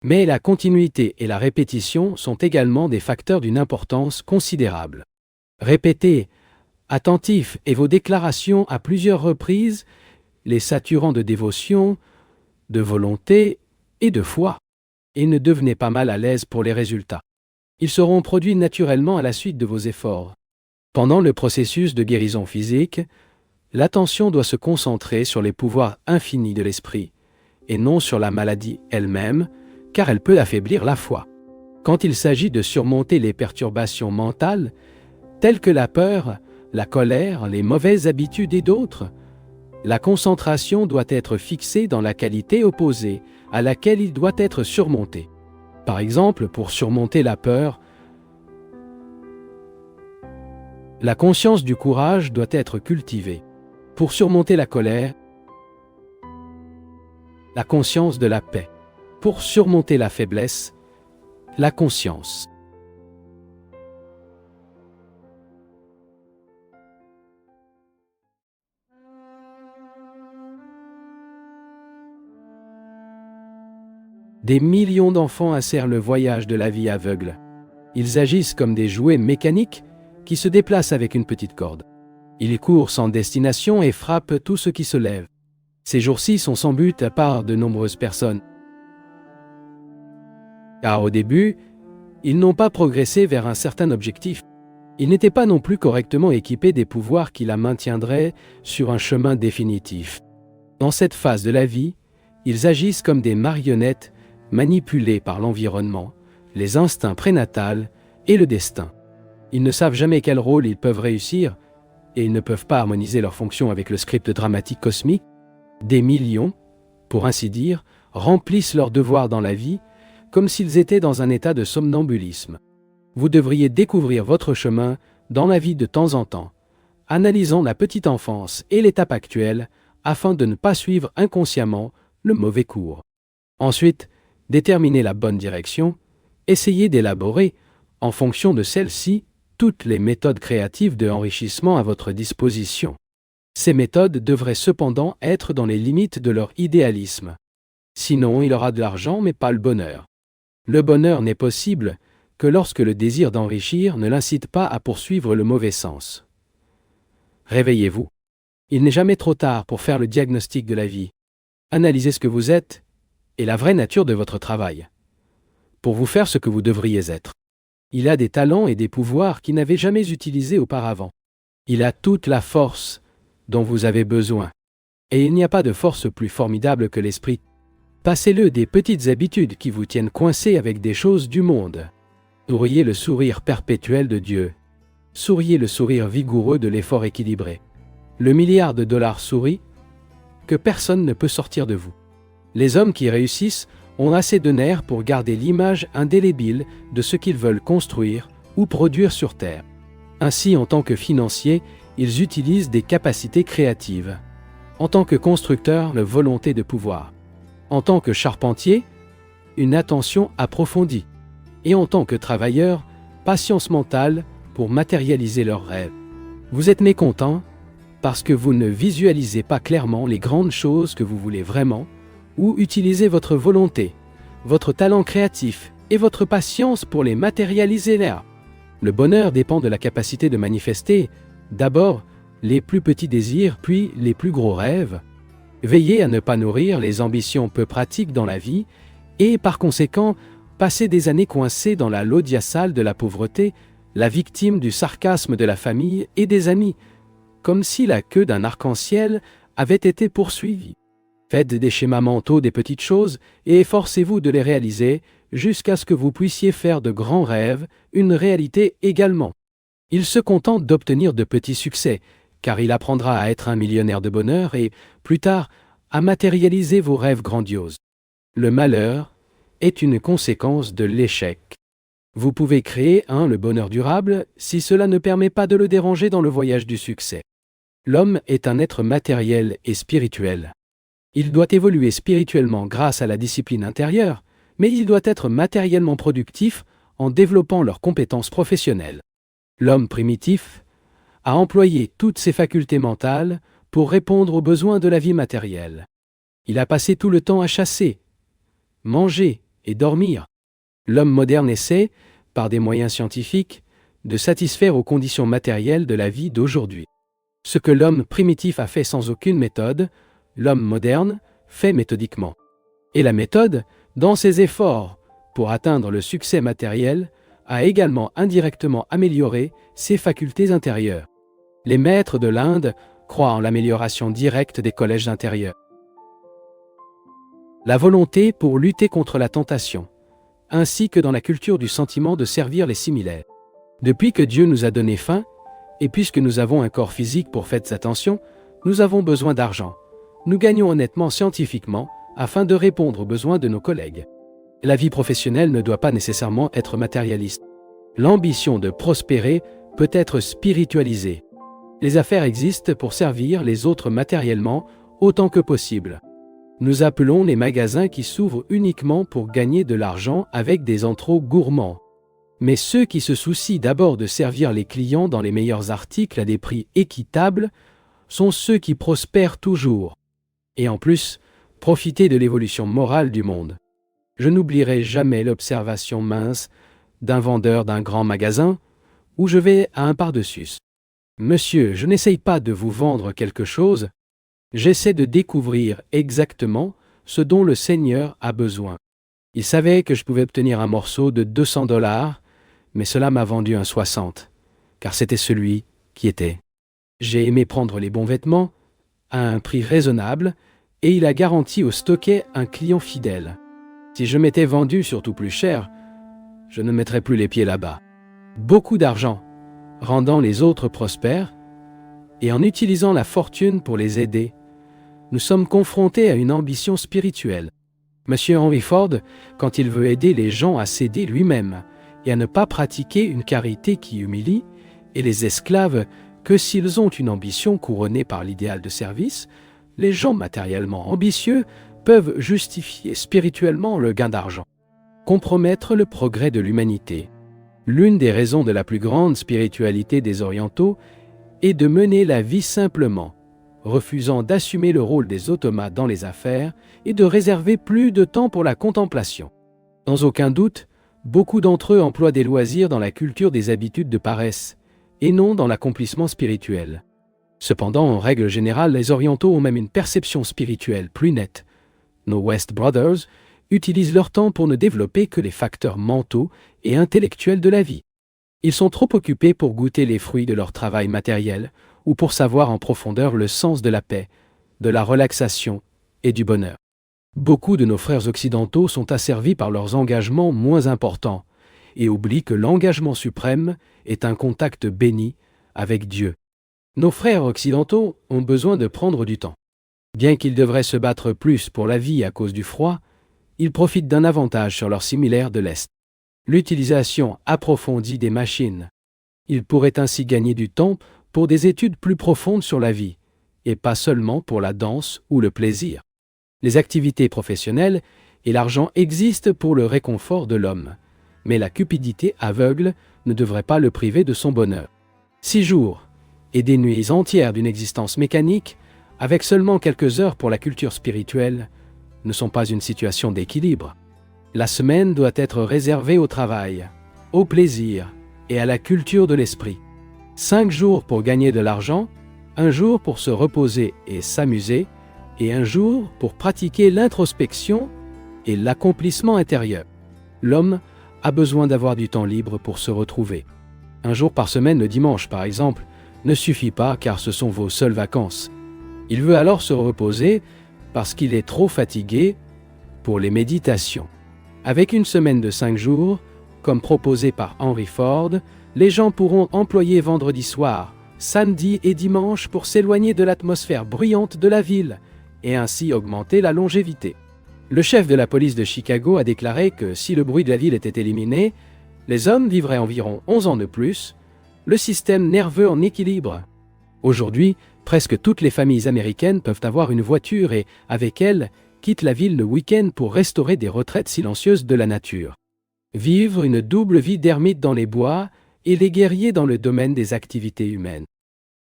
Mais la continuité et la répétition sont également des facteurs d'une importance considérable. Répétez, attentif, et vos déclarations à plusieurs reprises, les saturant de dévotion, de volonté et de foi. Et ne devenez pas mal à l'aise pour les résultats. Ils seront produits naturellement à la suite de vos efforts. Pendant le processus de guérison physique, l'attention doit se concentrer sur les pouvoirs infinis de l'esprit, et non sur la maladie elle-même, car elle peut affaiblir la foi. Quand il s'agit de surmonter les perturbations mentales, telles que la peur, la colère, les mauvaises habitudes et d'autres, la concentration doit être fixée dans la qualité opposée à laquelle il doit être surmonté. Par exemple, pour surmonter la peur, la conscience du courage doit être cultivée. Pour surmonter la colère, la conscience de la paix. Pour surmonter la faiblesse, la conscience. Des millions d'enfants asserrent le voyage de la vie aveugle. Ils agissent comme des jouets mécaniques qui se déplacent avec une petite corde. Ils courent sans destination et frappent tout ce qui se lève. Ces jours-ci sont sans but à part de nombreuses personnes. Car au début, ils n'ont pas progressé vers un certain objectif. Ils n'étaient pas non plus correctement équipés des pouvoirs qui la maintiendraient sur un chemin définitif. Dans cette phase de la vie, ils agissent comme des marionnettes manipulés par l'environnement, les instincts prénatals et le destin. Ils ne savent jamais quel rôle ils peuvent réussir et ils ne peuvent pas harmoniser leurs fonctions avec le script dramatique cosmique. Des millions, pour ainsi dire, remplissent leurs devoirs dans la vie comme s'ils étaient dans un état de somnambulisme. Vous devriez découvrir votre chemin dans la vie de temps en temps, analysant la petite enfance et l'étape actuelle afin de ne pas suivre inconsciemment le mauvais cours. Ensuite, Déterminez la bonne direction, essayez d'élaborer, en fonction de celle-ci, toutes les méthodes créatives de enrichissement à votre disposition. Ces méthodes devraient cependant être dans les limites de leur idéalisme. Sinon, il aura de l'argent mais pas le bonheur. Le bonheur n'est possible que lorsque le désir d'enrichir ne l'incite pas à poursuivre le mauvais sens. Réveillez-vous. Il n'est jamais trop tard pour faire le diagnostic de la vie. Analysez ce que vous êtes et la vraie nature de votre travail, pour vous faire ce que vous devriez être. Il a des talents et des pouvoirs qu'il n'avait jamais utilisés auparavant. Il a toute la force dont vous avez besoin. Et il n'y a pas de force plus formidable que l'esprit. Passez-le des petites habitudes qui vous tiennent coincés avec des choses du monde. Souriez le sourire perpétuel de Dieu. Souriez le sourire vigoureux de l'effort équilibré. Le milliard de dollars sourit que personne ne peut sortir de vous. Les hommes qui réussissent ont assez de nerfs pour garder l'image indélébile de ce qu'ils veulent construire ou produire sur Terre. Ainsi, en tant que financiers, ils utilisent des capacités créatives. En tant que constructeurs, la volonté de pouvoir. En tant que charpentiers, une attention approfondie. Et en tant que travailleurs, patience mentale pour matérialiser leurs rêves. Vous êtes mécontents parce que vous ne visualisez pas clairement les grandes choses que vous voulez vraiment, ou utilisez votre volonté, votre talent créatif et votre patience pour les matérialiser là. Le bonheur dépend de la capacité de manifester, d'abord, les plus petits désirs, puis les plus gros rêves. Veillez à ne pas nourrir les ambitions peu pratiques dans la vie et, par conséquent, passer des années coincées dans la laudia sale de la pauvreté, la victime du sarcasme de la famille et des amis, comme si la queue d'un arc-en-ciel avait été poursuivie. Faites des schémas mentaux des petites choses et efforcez-vous de les réaliser jusqu'à ce que vous puissiez faire de grands rêves une réalité également. Il se contente d'obtenir de petits succès, car il apprendra à être un millionnaire de bonheur et, plus tard, à matérialiser vos rêves grandioses. Le malheur est une conséquence de l'échec. Vous pouvez créer le bonheur durable si cela ne permet pas de le déranger dans le voyage du succès. L'homme est un être matériel et spirituel. Il doit évoluer spirituellement grâce à la discipline intérieure, mais il doit être matériellement productif en développant leurs compétences professionnelles. L'homme primitif a employé toutes ses facultés mentales pour répondre aux besoins de la vie matérielle. Il a passé tout le temps à chasser, manger et dormir. L'homme moderne essaie, par des moyens scientifiques, de satisfaire aux conditions matérielles de la vie d'aujourd'hui. Ce que l'homme primitif a fait sans aucune méthode, l'homme moderne fait méthodiquement. Et la méthode, dans ses efforts pour atteindre le succès matériel, a également indirectement amélioré ses facultés intérieures. Les maîtres de l'Inde croient en l'amélioration directe des collèges intérieurs. La volonté pour lutter contre la tentation, ainsi que dans la culture du sentiment de servir les similaires. Depuis que Dieu nous a donné faim, et puisque nous avons un corps physique pour faites attention, nous avons besoin d'argent. Nous gagnons honnêtement scientifiquement afin de répondre aux besoins de nos collègues. La vie professionnelle ne doit pas nécessairement être matérialiste. L'ambition de prospérer peut être spiritualisée. Les affaires existent pour servir les autres matériellement autant que possible. Nous appelons les magasins qui s'ouvrent uniquement pour gagner de l'argent avec des entraux gourmands. Mais ceux qui se soucient d'abord de servir les clients dans les meilleurs articles à des prix équitables sont ceux qui prospèrent toujours. Et en plus, profiter de l'évolution morale du monde. Je n'oublierai jamais l'observation mince d'un vendeur d'un grand magasin où je vais à un par-dessus. « Monsieur, je n'essaye pas de vous vendre quelque chose, j'essaie de découvrir exactement ce dont le Seigneur a besoin. » Il savait que je pouvais obtenir un morceau de 200 $, mais cela m'a vendu un 60, car c'était celui qui était. J'ai aimé prendre les bons vêtements, à un prix raisonnable, et il a garanti au stocké un client fidèle. Si je m'étais vendu surtout plus cher, je ne mettrais plus les pieds là-bas. Beaucoup d'argent, rendant les autres prospères, et en utilisant la fortune pour les aider, nous sommes confrontés à une ambition spirituelle. Monsieur Henry Ford, quand il veut aider les gens à s'aider lui-même et à ne pas pratiquer une charité qui humilie, et les esclaves que s'ils ont une ambition couronnée par l'idéal de service, les gens matériellement ambitieux peuvent justifier spirituellement le gain d'argent, compromettre le progrès de l'humanité. L'une des raisons de la plus grande spiritualité des Orientaux est de mener la vie simplement, refusant d'assumer le rôle des automates dans les affaires et de réserver plus de temps pour la contemplation. Sans aucun doute, beaucoup d'entre eux emploient des loisirs dans la culture des habitudes de paresse, et non dans l'accomplissement spirituel. Cependant, en règle générale, les Orientaux ont même une perception spirituelle plus nette. Nos West Brothers utilisent leur temps pour ne développer que les facteurs mentaux et intellectuels de la vie. Ils sont trop occupés pour goûter les fruits de leur travail matériel ou pour savoir en profondeur le sens de la paix, de la relaxation et du bonheur. Beaucoup de nos frères occidentaux sont asservis par leurs engagements moins importants et oublient que l'engagement suprême est un contact béni avec Dieu. Nos frères occidentaux ont besoin de prendre du temps. Bien qu'ils devraient se battre plus pour la vie à cause du froid, ils profitent d'un avantage sur leurs similaires de l'Est: l'utilisation approfondie des machines. Ils pourraient ainsi gagner du temps pour des études plus profondes sur la vie, et pas seulement pour la danse ou le plaisir. Les activités professionnelles et l'argent existent pour le réconfort de l'homme, mais la cupidité aveugle ne devrait pas le priver de son bonheur. 6 jours et des nuits entières d'une existence mécanique, avec seulement quelques heures pour la culture spirituelle, ne sont pas une situation d'équilibre. La semaine doit être réservée au travail, au plaisir et à la culture de l'esprit. 5 jours pour gagner de l'argent, 1 jour pour se reposer et s'amuser, et 1 jour pour pratiquer l'introspection et l'accomplissement intérieur. L'homme a besoin d'avoir du temps libre pour se retrouver. 1 jour par semaine, le dimanche par exemple, ne suffit pas car ce sont vos seules vacances. Il veut alors se reposer parce qu'il est trop fatigué pour les méditations. Avec une semaine de 5 jours, comme proposé par Henry Ford, les gens pourront employer vendredi soir, samedi et dimanche pour s'éloigner de l'atmosphère bruyante de la ville et ainsi augmenter la longévité. Le chef de la police de Chicago a déclaré que si le bruit de la ville était éliminé, les hommes vivraient environ 11 ans de plus, le système nerveux en équilibre. Aujourd'hui, presque toutes les familles américaines peuvent avoir une voiture et, avec elle, quittent la ville le week-end pour restaurer des retraites silencieuses de la nature. Vivre une double vie d'ermite dans les bois et les guerriers dans le domaine des activités humaines.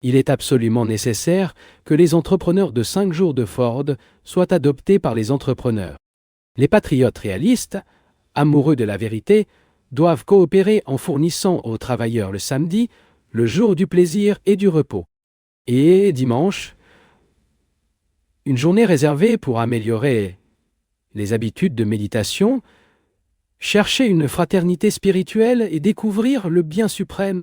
Il est absolument nécessaire que les entrepreneurs de 5 jours de Ford soient adoptés par les entrepreneurs. Les patriotes réalistes, amoureux de la vérité, doivent coopérer en fournissant aux travailleurs le samedi, le jour du plaisir et du repos. Et dimanche, une journée réservée pour améliorer les habitudes de méditation, chercher une fraternité spirituelle et découvrir le bien suprême,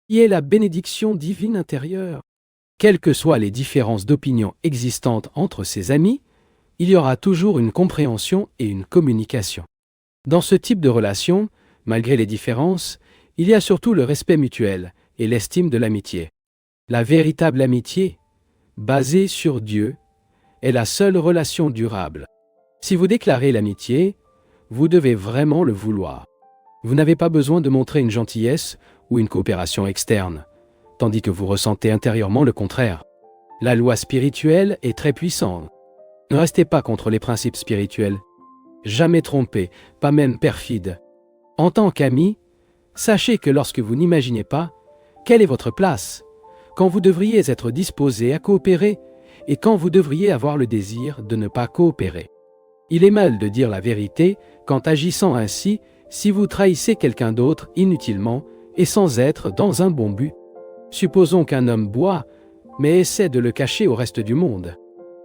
qui est la bénédiction divine intérieure. Quelles que soient les différences d'opinion existantes entre ses amis, il y aura toujours une compréhension et une communication. Dans ce type de relation, malgré les différences, il y a surtout le respect mutuel et l'estime de l'amitié. La véritable amitié, basée sur Dieu, est la seule relation durable. Si vous déclarez l'amitié, vous devez vraiment le vouloir. Vous n'avez pas besoin de montrer une gentillesse ou une coopération externe, tandis que vous ressentez intérieurement le contraire. La loi spirituelle est très puissante. Ne restez pas contre les principes spirituels. Jamais trompé, pas même perfide. En tant qu'ami, sachez que lorsque vous n'imaginez pas quelle est votre place, quand vous devriez être disposé à coopérer et quand vous devriez avoir le désir de ne pas coopérer. Il est mal de dire la vérité quand agissant ainsi, si vous trahissez quelqu'un d'autre inutilement et sans être dans un bon but. Supposons qu'un homme boit, mais essaie de le cacher au reste du monde.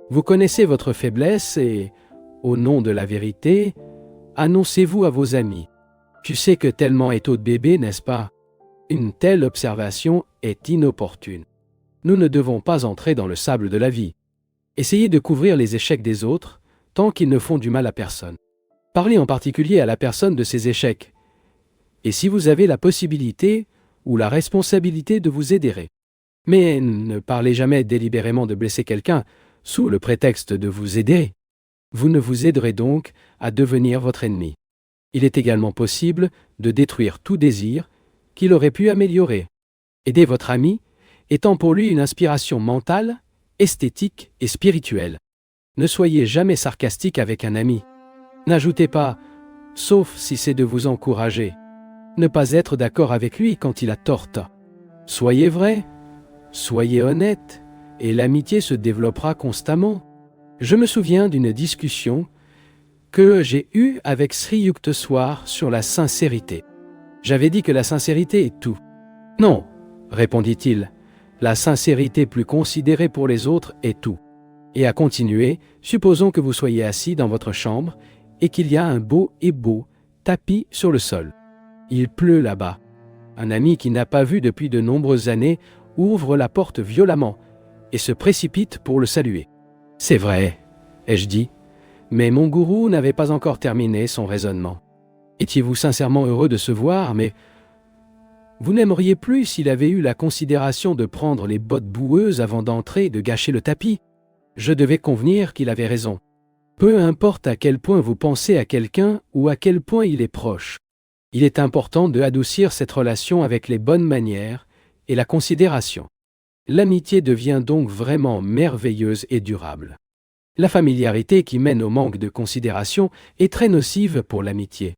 Vous connaissez votre faiblesse et, au nom de la vérité, annoncez-vous à vos amis. Tu sais que tellement est tôt de bébé, n'est-ce pas? Une telle observation est inopportune. Nous ne devons pas entrer dans le sable de la vie. Essayez de couvrir les échecs des autres, tant qu'ils ne font du mal à personne. Parlez en particulier à la personne de ses échecs. Et si vous avez la possibilité ou la responsabilité de vous aider. Mais ne parlez jamais délibérément de blesser quelqu'un sous le prétexte de vous aider. Vous ne vous aiderez donc à devenir votre ennemi. Il est également possible de détruire tout désir qu'il aurait pu améliorer. Aider votre ami étant pour lui une inspiration mentale, esthétique et spirituelle. Ne soyez jamais sarcastique avec un ami. N'ajoutez pas « sauf si c'est de vous encourager ». Ne pas être d'accord avec lui quand il a tort. Soyez vrai, soyez honnête, et l'amitié se développera constamment. Je me souviens d'une discussion que j'ai eue avec Sri Yukteswar sur la sincérité. J'avais dit que la sincérité est tout. Non, répondit-il, la sincérité plus considérée pour les autres est tout. Et a continué, supposons que vous soyez assis dans votre chambre et qu'il y a un beau tapis sur le sol. Il pleut là-bas. Un ami qui n'a pas vu depuis de nombreuses années ouvre la porte violemment et se précipite pour le saluer. « C'est vrai, ai-je dit, mais mon gourou n'avait pas encore terminé son raisonnement. Étiez-vous sincèrement heureux de se voir, mais vous n'aimeriez plus s'il avait eu la considération de prendre les bottes boueuses avant d'entrer et de gâcher le tapis. Je devais convenir qu'il avait raison. Peu importe à quel point vous pensez à quelqu'un ou à quel point il est proche. Il est important de adoucir cette relation avec les bonnes manières et la considération. L'amitié devient donc vraiment merveilleuse et durable. La familiarité qui mène au manque de considération est très nocive pour l'amitié.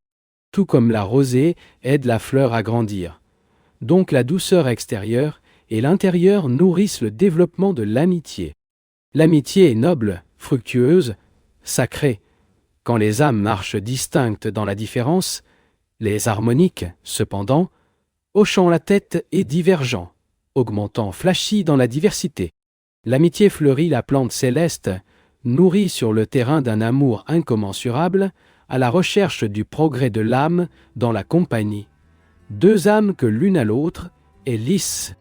Tout comme la rosée aide la fleur à grandir. Donc la douceur extérieure et l'intérieur nourrissent le développement de l'amitié. L'amitié est noble, fructueuse, sacrée. Quand les âmes marchent distinctes dans la différence, les harmoniques, cependant, hochant la tête et divergents, augmentant flashy dans la diversité. L'amitié fleurit la plante céleste, nourrie sur le terrain d'un amour incommensurable, à la recherche du progrès de l'âme dans la compagnie. Deux âmes que l'une à l'autre est lisse.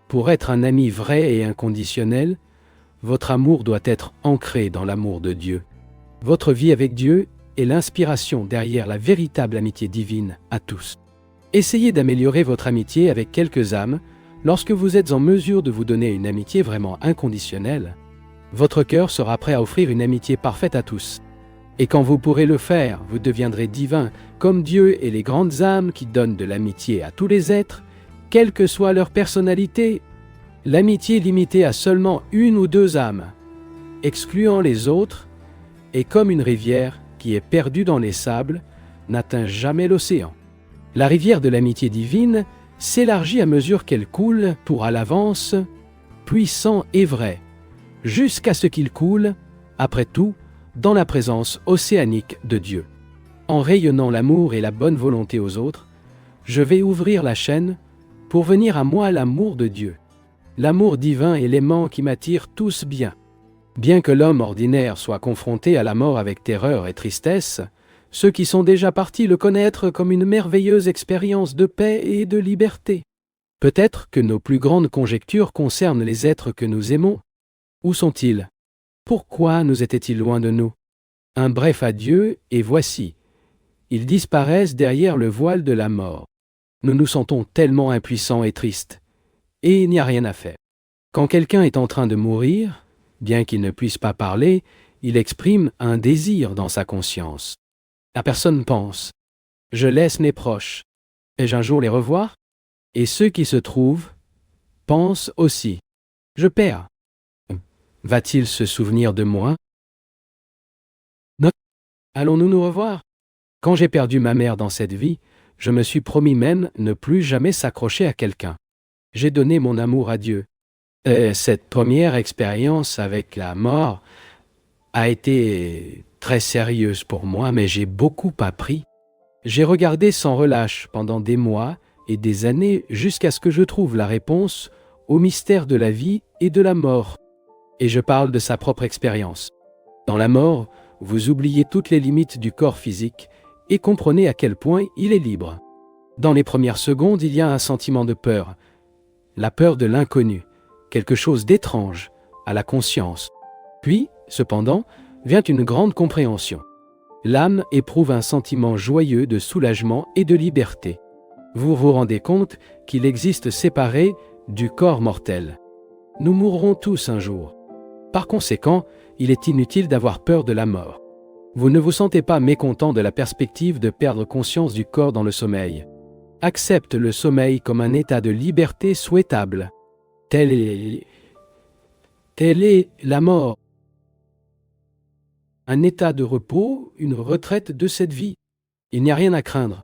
Pour être un ami vrai et inconditionnel, votre amour doit être ancré dans l'amour de Dieu. Votre vie avec Dieu est l'inspiration derrière la véritable amitié divine à tous. Essayez d'améliorer votre amitié avec quelques âmes. Lorsque vous êtes en mesure de vous donner une amitié vraiment inconditionnelle, votre cœur sera prêt à offrir une amitié parfaite à tous. Et quand vous pourrez le faire, vous deviendrez divin, comme Dieu et les grandes âmes qui donnent de l'amitié à tous les êtres, quelle que soit leur personnalité. L'amitié limitée à seulement une ou deux âmes, excluant les autres, est comme une rivière qui est perdue dans les sables, n'atteint jamais l'océan. La rivière de l'amitié divine s'élargit à mesure qu'elle coule pour à l'avance, puissant et vrai, jusqu'à ce qu'il coule, après tout, dans la présence océanique de Dieu. En rayonnant l'amour et la bonne volonté aux autres, je vais ouvrir la chaîne pour venir à moi l'amour de Dieu. L'amour divin est l'aimant qui m'attire tous bien. Bien que l'homme ordinaire soit confronté à la mort avec terreur et tristesse, ceux qui sont déjà partis le connaître comme une merveilleuse expérience de paix et de liberté. Peut-être que nos plus grandes conjectures concernent les êtres que nous aimons. Où sont-ils? Pourquoi nous étaient-ils loin de nous? Un bref adieu, et voici. Ils disparaissent derrière le voile de la mort. Nous nous sentons tellement impuissants et tristes. Et il n'y a rien à faire. Quand quelqu'un est en train de mourir, bien qu'il ne puisse pas parler, il exprime un désir dans sa conscience. La personne pense « Je laisse mes proches. Vais-je un jour les revoir ?» Et ceux qui se trouvent pensent aussi « Je perds. Va-t-il se souvenir de moi? Allons-nous nous revoir? » Quand j'ai perdu ma mère dans cette vie, je me suis promis même ne plus jamais s'accrocher à quelqu'un. J'ai donné mon amour à Dieu. Cette première expérience avec la mort a été très sérieuse pour moi, mais j'ai beaucoup appris. J'ai regardé sans relâche pendant des mois et des années jusqu'à ce que je trouve la réponse au mystère de la vie et de la mort. Et je parle de sa propre expérience. Dans la mort, vous oubliez toutes les limites du corps physique et comprenez à quel point il est libre. Dans les premières secondes, il y a un sentiment de peur. La peur de l'inconnu, quelque chose d'étrange à la conscience. Puis, cependant, vient une grande compréhension. L'âme éprouve un sentiment joyeux de soulagement et de liberté. Vous vous rendez compte qu'il existe séparé du corps mortel. Nous mourrons tous un jour. Par conséquent, il est inutile d'avoir peur de la mort. Vous ne vous sentez pas mécontent de la perspective de perdre conscience du corps dans le sommeil. Accepte le sommeil comme un état de liberté souhaitable. Telle est la mort. un état de repos, une retraite de cette vie. Il n'y a rien à craindre.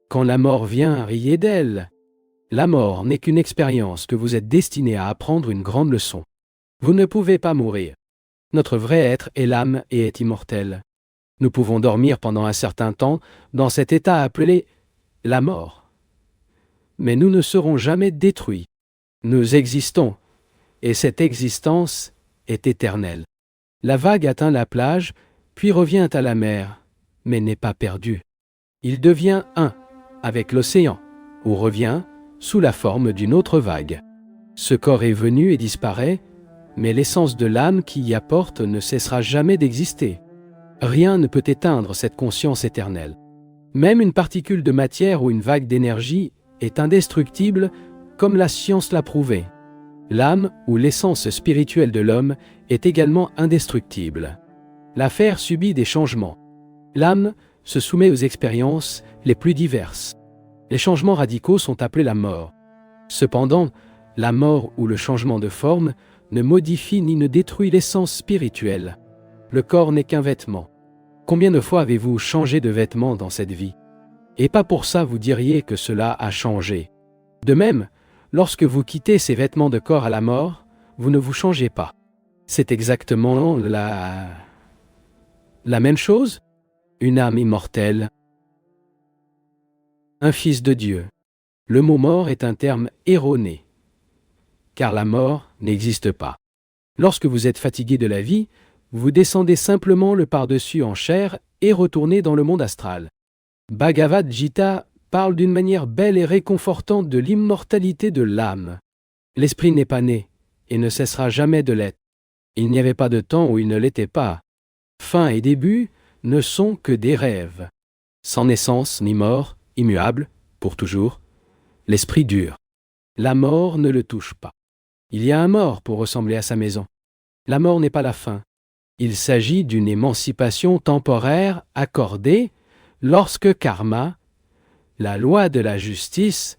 Quand la mort vient, riez d'elle. La mort n'est qu'une expérience que vous êtes destiné à apprendre une grande leçon. Vous ne pouvez pas mourir. Notre vrai être est l'âme et est immortel. Nous pouvons dormir pendant un certain temps dans cet état appelé la mort. Mais nous ne serons jamais détruits. Nous existons, et cette existence est éternelle. La vague atteint la plage, puis revient à la mer, mais n'est pas perdue. Il devient un avec l'océan, ou revient sous la forme d'une autre vague. Ce corps est venu et disparaît, mais l'essence de l'âme qui y apporte ne cessera jamais d'exister. Rien ne peut éteindre cette conscience éternelle. Même une particule de matière ou une vague d'énergie est indestructible, comme la science l'a prouvé. L'âme ou l'essence spirituelle de l'homme est également indestructible. L'affaire subit des changements. L'âme se soumet aux expériences les plus diverses. Les changements radicaux sont appelés la mort. Cependant, la mort ou le changement de forme ne modifie ni ne détruit l'essence spirituelle. Le corps n'est qu'un vêtement. Combien de fois avez-vous changé de vêtements dans cette vie? Et pas pour ça vous diriez que cela a changé. De même, lorsque vous quittez ces vêtements de corps à la mort, vous ne vous changez pas. C'est exactement la même chose? Une âme immortelle. Un fils de Dieu. Le mot mort est un terme erroné, car la mort n'existe pas. Lorsque vous êtes fatigué de la vie, vous descendez simplement le par-dessus en chair et retournez dans le monde astral. Bhagavad Gita parle d'une manière belle et réconfortante de l'immortalité de l'âme. L'esprit n'est pas né et ne cessera jamais de l'être. Il n'y avait pas de temps où il ne l'était pas. Fin et début ne sont que des rêves. Sans naissance ni mort, immuable, pour toujours, l'esprit dure. La mort ne le touche pas. Il y a un mort pour ressembler à sa maison. La mort n'est pas la fin. Il s'agit d'une émancipation temporaire accordée lorsque karma, la loi de la justice,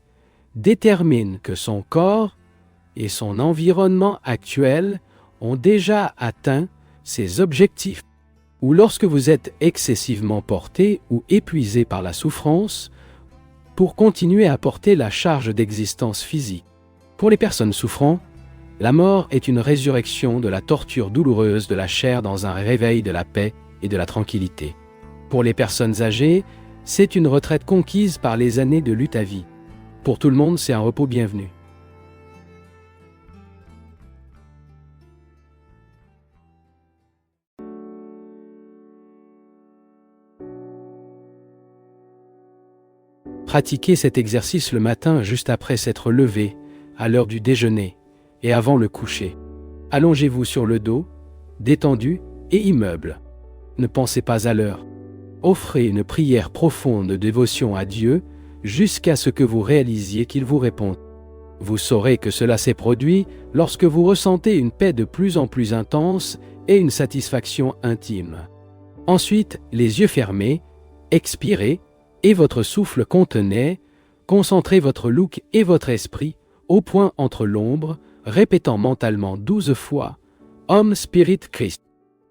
détermine que son corps et son environnement actuel ont déjà atteint ses objectifs. Ou lorsque vous êtes excessivement porté ou épuisé par la souffrance pour continuer à porter la charge d'existence physique. Pour les personnes souffrant, la mort est une résurrection de la torture douloureuse de la chair dans un réveil de la paix et de la tranquillité. Pour les personnes âgées, c'est une retraite conquise par les années de lutte à vie. Pour tout le monde, c'est un repos bienvenu. Pratiquez cet exercice le matin juste après s'être levé, à l'heure du déjeuner et avant le coucher. Allongez-vous sur le dos, détendu et immeuble. Ne pensez pas à l'heure. Offrez une prière profonde de dévotion à Dieu jusqu'à ce que vous réalisiez qu'il vous répond. Vous saurez que cela s'est produit lorsque vous ressentez une paix de plus en plus intense et une satisfaction intime. Ensuite, les yeux fermés, expirez et votre souffle contenez, concentrez votre look et votre esprit au point entre l'ombre, répétant mentalement 12 fois « Om Spirit Christ »,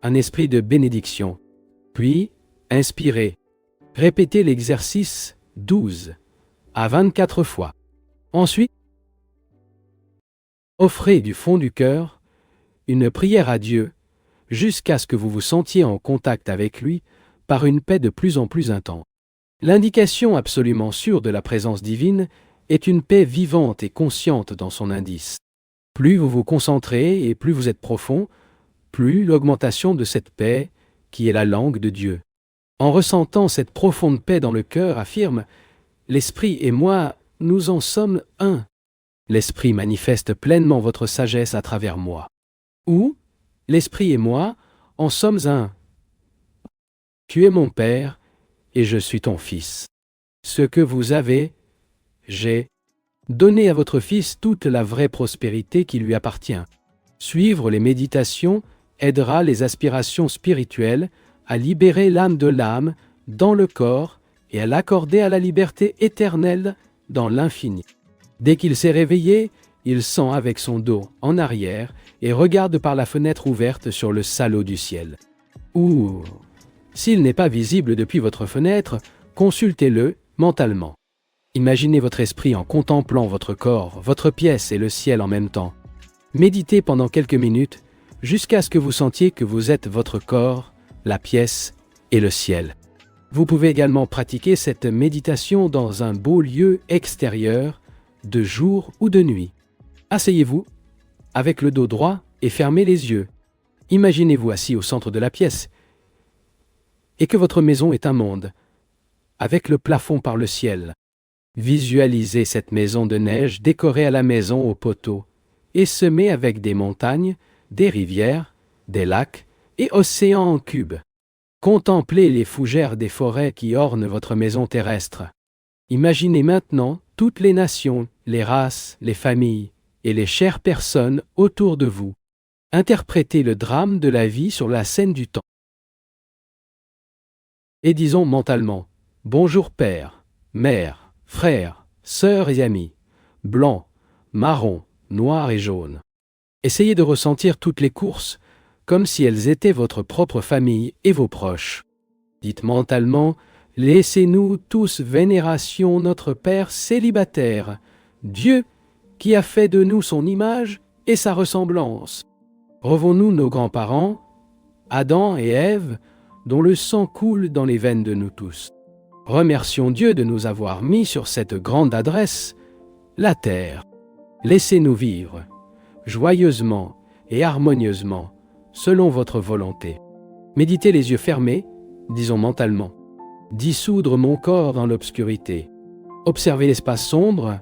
un esprit de bénédiction. Puis, inspirez. Répétez l'exercice 12 à 24 fois. Ensuite, offrez du fond du cœur une prière à Dieu jusqu'à ce que vous vous sentiez en contact avec lui par une paix de plus en plus intense. L'indication absolument sûre de la présence divine est une paix vivante et consciente dans son indice. Plus vous vous concentrez et plus vous êtes profond, plus l'augmentation de cette paix, qui est la langue de Dieu. En ressentant cette profonde paix dans le cœur, affirme « L'Esprit et moi, nous en sommes un. L'Esprit manifeste pleinement votre sagesse à travers moi. » Ou « L'Esprit et moi, en sommes un. Tu es mon Père, et je suis ton Fils. Ce que vous avez, j'ai. Donnez à votre Fils toute la vraie prospérité qui lui appartient. Suivre les méditations aidera les aspirations spirituelles à libérer l'âme de l'âme dans le corps et à l'accorder à la liberté éternelle dans l'infini. Dès qu'il s'est réveillé, il sent avec son dos en arrière et regarde par la fenêtre ouverte sur le salaud du ciel. Ou, s'il n'est pas visible depuis votre fenêtre, consultez-le mentalement. Imaginez votre esprit en contemplant votre corps, votre pièce et le ciel en même temps. Méditez pendant quelques minutes jusqu'à ce que vous sentiez que vous êtes votre corps, la pièce et le ciel. Vous pouvez également pratiquer cette méditation dans un beau lieu extérieur, de jour ou de nuit. Asseyez-vous avec le dos droit et fermez les yeux. Imaginez-vous assis au centre de la pièce et que votre maison est un monde, avec le plafond par le ciel. Visualisez cette maison de neige décorée à la maison aux poteaux et semée avec des montagnes, des rivières, des lacs et océans en cubes. Contemplez les fougères des forêts qui ornent votre maison terrestre. Imaginez maintenant toutes les nations, les races, les familles et les chères personnes autour de vous. Interprétez le drame de la vie sur la scène du temps. Et disons mentalement « Bonjour père, mère, frères, sœurs et amis, blanc, marron, noir et jaune. » Essayez de ressentir toutes les courses, comme si elles étaient votre propre famille et vos proches. Dites mentalement « Laissez-nous tous vénération notre Père célibataire, Dieu qui a fait de nous son image et sa ressemblance. Revons-nous nos grands-parents, Adam et Ève, dont le sang coule dans les veines de nous tous. Remercions Dieu de nous avoir mis sur cette grande adresse, la terre. Laissez-nous vivre, joyeusement et harmonieusement, selon votre volonté. Méditez les yeux fermés, disons mentalement. Dissoudre mon corps dans l'obscurité. Observez l'espace sombre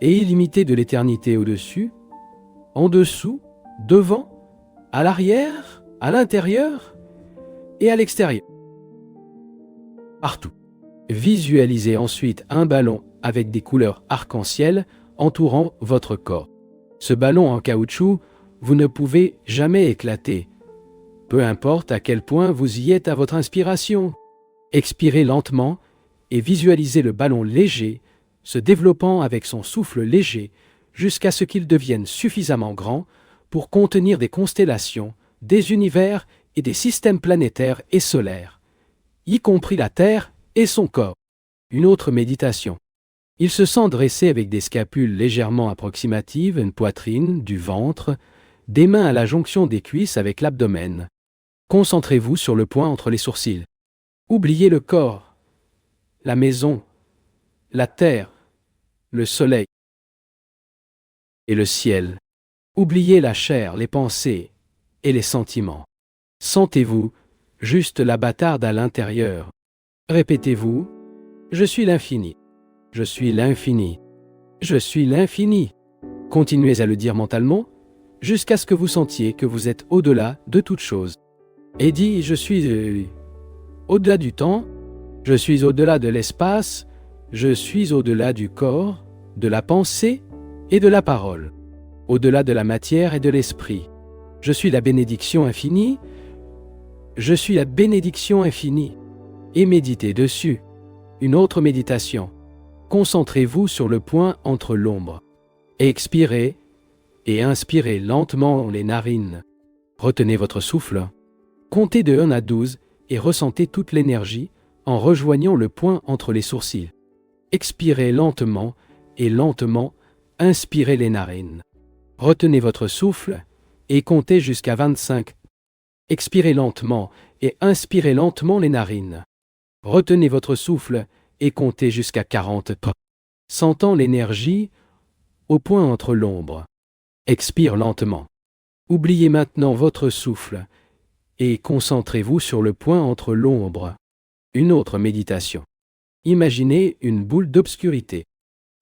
et illimité de l'éternité au-dessus, en dessous, devant, à l'arrière, à l'intérieur et à l'extérieur. Partout. Visualisez ensuite un ballon avec des couleurs arc-en-ciel entourant votre corps. Ce ballon en caoutchouc, vous ne pouvez jamais éclater. Peu importe à quel point vous y êtes à votre inspiration. Expirez lentement et visualisez le ballon léger se développant avec son souffle léger jusqu'à ce qu'il devienne suffisamment grand pour contenir des constellations, des univers et des systèmes planétaires et solaires, y compris la Terre et son corps. Une autre méditation. Il se sent dressé avec des scapules légèrement approximatives, une poitrine, du ventre, des mains à la jonction des cuisses avec l'abdomen. Concentrez-vous sur le point entre les sourcils. Oubliez le corps, la maison, la terre, le soleil et le ciel. Oubliez la chair, les pensées et les sentiments. Sentez-vous juste la bâtarde à l'intérieur. Répétez-vous, je suis l'infini. Je suis l'infini. Je suis l'infini. Continuez à le dire mentalement jusqu'à ce que vous sentiez que vous êtes au-delà de toute chose. Et dis, je suis au-delà du temps, je suis au-delà de l'espace, je suis au-delà du corps, de la pensée et de la parole, au-delà de la matière et de l'esprit. Je suis la bénédiction infinie, je suis la bénédiction infinie. Et méditez dessus. Une autre méditation. Concentrez-vous sur le point entre l'ombre. Expirez et inspirez lentement les narines. Retenez votre souffle. Comptez de 1 à 12 et ressentez toute l'énergie en rejoignant le point entre les sourcils. Expirez lentement et lentement, inspirez les narines. Retenez votre souffle et comptez jusqu'à 25. Expirez lentement et inspirez lentement les narines. Retenez votre souffle et comptez jusqu'à 40. Sentant l'énergie au point entre l'ombre. Expire lentement. Oubliez maintenant votre souffle et concentrez-vous sur le point entre l'ombre. Une autre méditation. Imaginez une boule d'obscurité.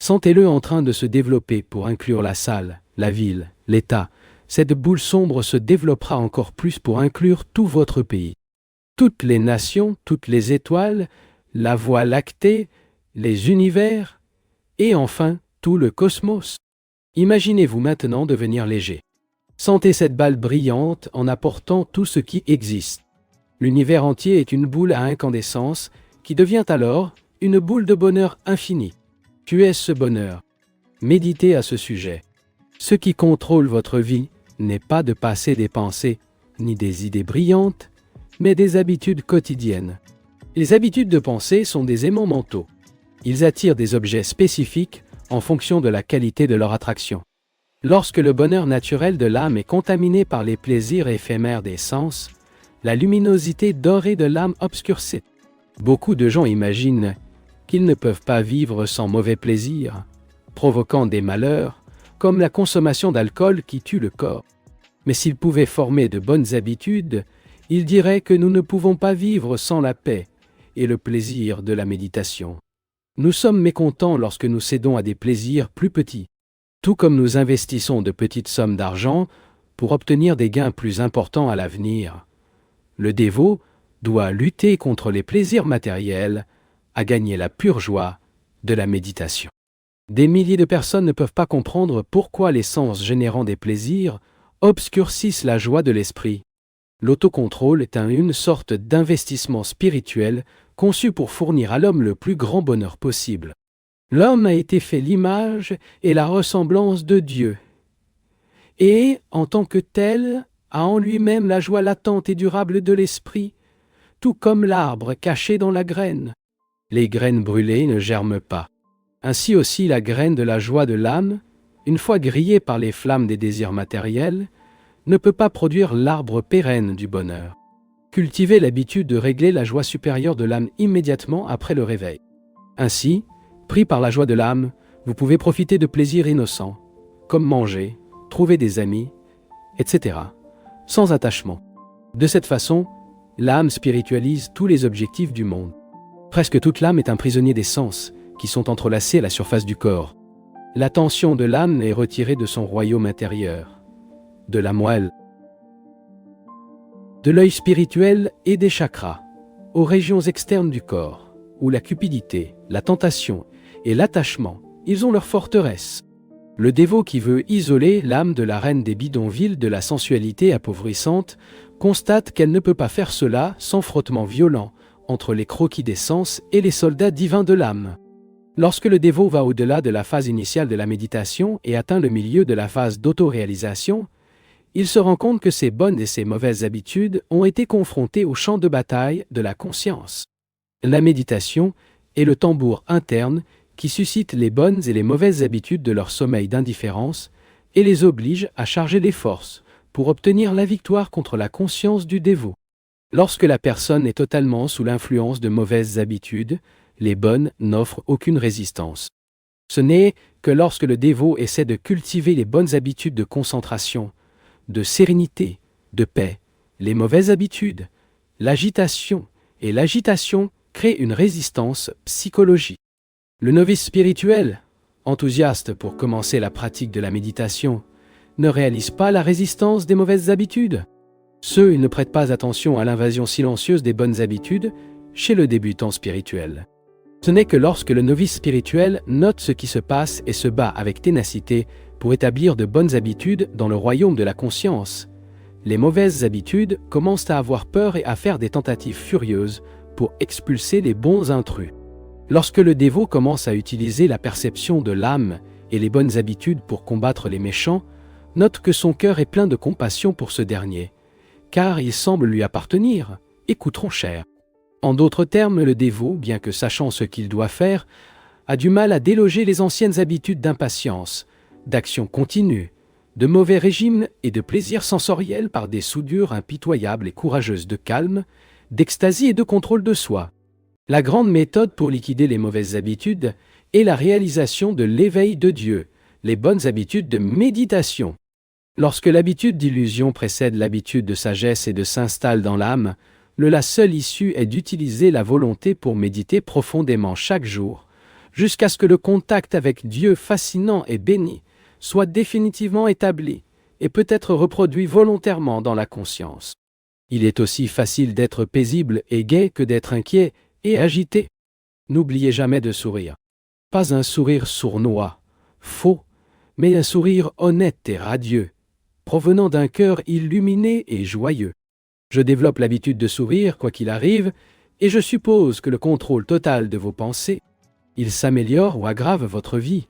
Sentez-le en train de se développer pour inclure la salle, la ville, l'État. Cette boule sombre se développera encore plus pour inclure tout votre pays. Toutes les nations, toutes les étoiles, la Voie lactée, les univers, et enfin tout le cosmos. Imaginez-vous maintenant devenir léger. Sentez cette balle brillante en apportant tout ce qui existe. L'univers entier est une boule à incandescence qui devient alors une boule de bonheur infini. Tu es ce bonheur. Méditez à ce sujet. Ce qui contrôle votre vie n'est pas de passer des pensées, ni des idées brillantes, mais des habitudes quotidiennes. Les habitudes de pensée sont des aimants mentaux. Ils attirent des objets spécifiques en fonction de la qualité de leur attraction. Lorsque le bonheur naturel de l'âme est contaminé par les plaisirs éphémères des sens, la luminosité dorée de l'âme obscurcit. Beaucoup de gens imaginent qu'ils ne peuvent pas vivre sans mauvais plaisirs, provoquant des malheurs, comme la consommation d'alcool qui tue le corps. Mais s'ils pouvaient former de bonnes habitudes, ils diraient que nous ne pouvons pas vivre sans la paix et le plaisir de la méditation. Nous sommes mécontents lorsque nous cédons à des plaisirs plus petits, tout comme nous investissons de petites sommes d'argent pour obtenir des gains plus importants à l'avenir. Le dévot doit lutter contre les plaisirs matériels à gagner la pure joie de la méditation. Des milliers de personnes ne peuvent pas comprendre pourquoi les sens générant des plaisirs obscurcissent la joie de l'esprit. L'autocontrôle est une sorte d'investissement spirituel conçu pour fournir à l'homme le plus grand bonheur possible. L'homme a été fait l'image et la ressemblance de Dieu, et, en tant que tel, a en lui-même la joie latente et durable de l'esprit, tout comme l'arbre caché dans la graine. Les graines brûlées ne germent pas. Ainsi aussi la graine de la joie de l'âme, une fois grillée par les flammes des désirs matériels, ne peut pas produire l'arbre pérenne du bonheur. Cultivez l'habitude de régler la joie supérieure de l'âme immédiatement après le réveil. Ainsi, pris par la joie de l'âme, vous pouvez profiter de plaisirs innocents, comme manger, trouver des amis, etc., sans attachement. De cette façon, l'âme spiritualise tous les objectifs du monde. Presque toute l'âme est un prisonnier des sens, qui sont entrelacés à la surface du corps. L'attention de l'âme est retirée de son royaume intérieur, de la moelle, de l'œil spirituel et des chakras, aux régions externes du corps, où la cupidité, la tentation et l'attachement, ils ont leur forteresse. Le dévot qui veut isoler l'âme de la reine des bidonvilles de la sensualité appauvrissante constate qu'elle ne peut pas faire cela sans frottement violent entre les croquis des sens et les soldats divins de l'âme. Lorsque le dévot va au-delà de la phase initiale de la méditation et atteint le milieu de la phase d'autoréalisation, il se rend compte que ses bonnes et ses mauvaises habitudes ont été confrontées au champ de bataille de la conscience. La méditation est le tambour interne qui suscite les bonnes et les mauvaises habitudes de leur sommeil d'indifférence et les oblige à charger les forces pour obtenir la victoire contre la conscience du dévot. Lorsque la personne est totalement sous l'influence de mauvaises habitudes, les bonnes n'offrent aucune résistance. Ce n'est que lorsque le dévot essaie de cultiver les bonnes habitudes de concentration, de sérénité, de paix, les mauvaises habitudes, l'agitation créent une résistance psychologique. Le novice spirituel, enthousiaste pour commencer la pratique de la méditation, ne réalise pas la résistance des mauvaises habitudes. Ceux ne prêtent pas attention à l'invasion silencieuse des bonnes habitudes chez le débutant spirituel. Ce n'est que lorsque le novice spirituel note ce qui se passe et se bat avec ténacité pour établir de bonnes habitudes dans le royaume de la conscience, les mauvaises habitudes commencent à avoir peur et à faire des tentatives furieuses pour expulser les bons intrus. Lorsque le dévot commence à utiliser la perception de l'âme et les bonnes habitudes pour combattre les méchants, note que son cœur est plein de compassion pour ce dernier, car il semble lui appartenir et coûteront cher. En d'autres termes, le dévot, bien que sachant ce qu'il doit faire, a du mal à déloger les anciennes habitudes d'impatience, d'action continue, de mauvais régimes et de plaisirs sensoriels par des soudures impitoyables et courageuses de calme, d'extasie et de contrôle de soi. La grande méthode pour liquider les mauvaises habitudes est la réalisation de l'éveil de Dieu, les bonnes habitudes de méditation. Lorsque l'habitude d'illusion précède l'habitude de sagesse et de s'installe dans l'âme, la seule issue est d'utiliser la volonté pour méditer profondément chaque jour, jusqu'à ce que le contact avec Dieu fascinant et béni soit définitivement établi et peut être reproduit volontairement dans la conscience. Il est aussi facile d'être paisible et gai que d'être inquiet et agité. N'oubliez jamais de sourire. Pas un sourire sournois, faux, mais un sourire honnête et radieux, provenant d'un cœur illuminé et joyeux. Je développe l'habitude de sourire quoi qu'il arrive, et je suppose que le contrôle total de vos pensées, il s'améliore ou aggrave votre vie.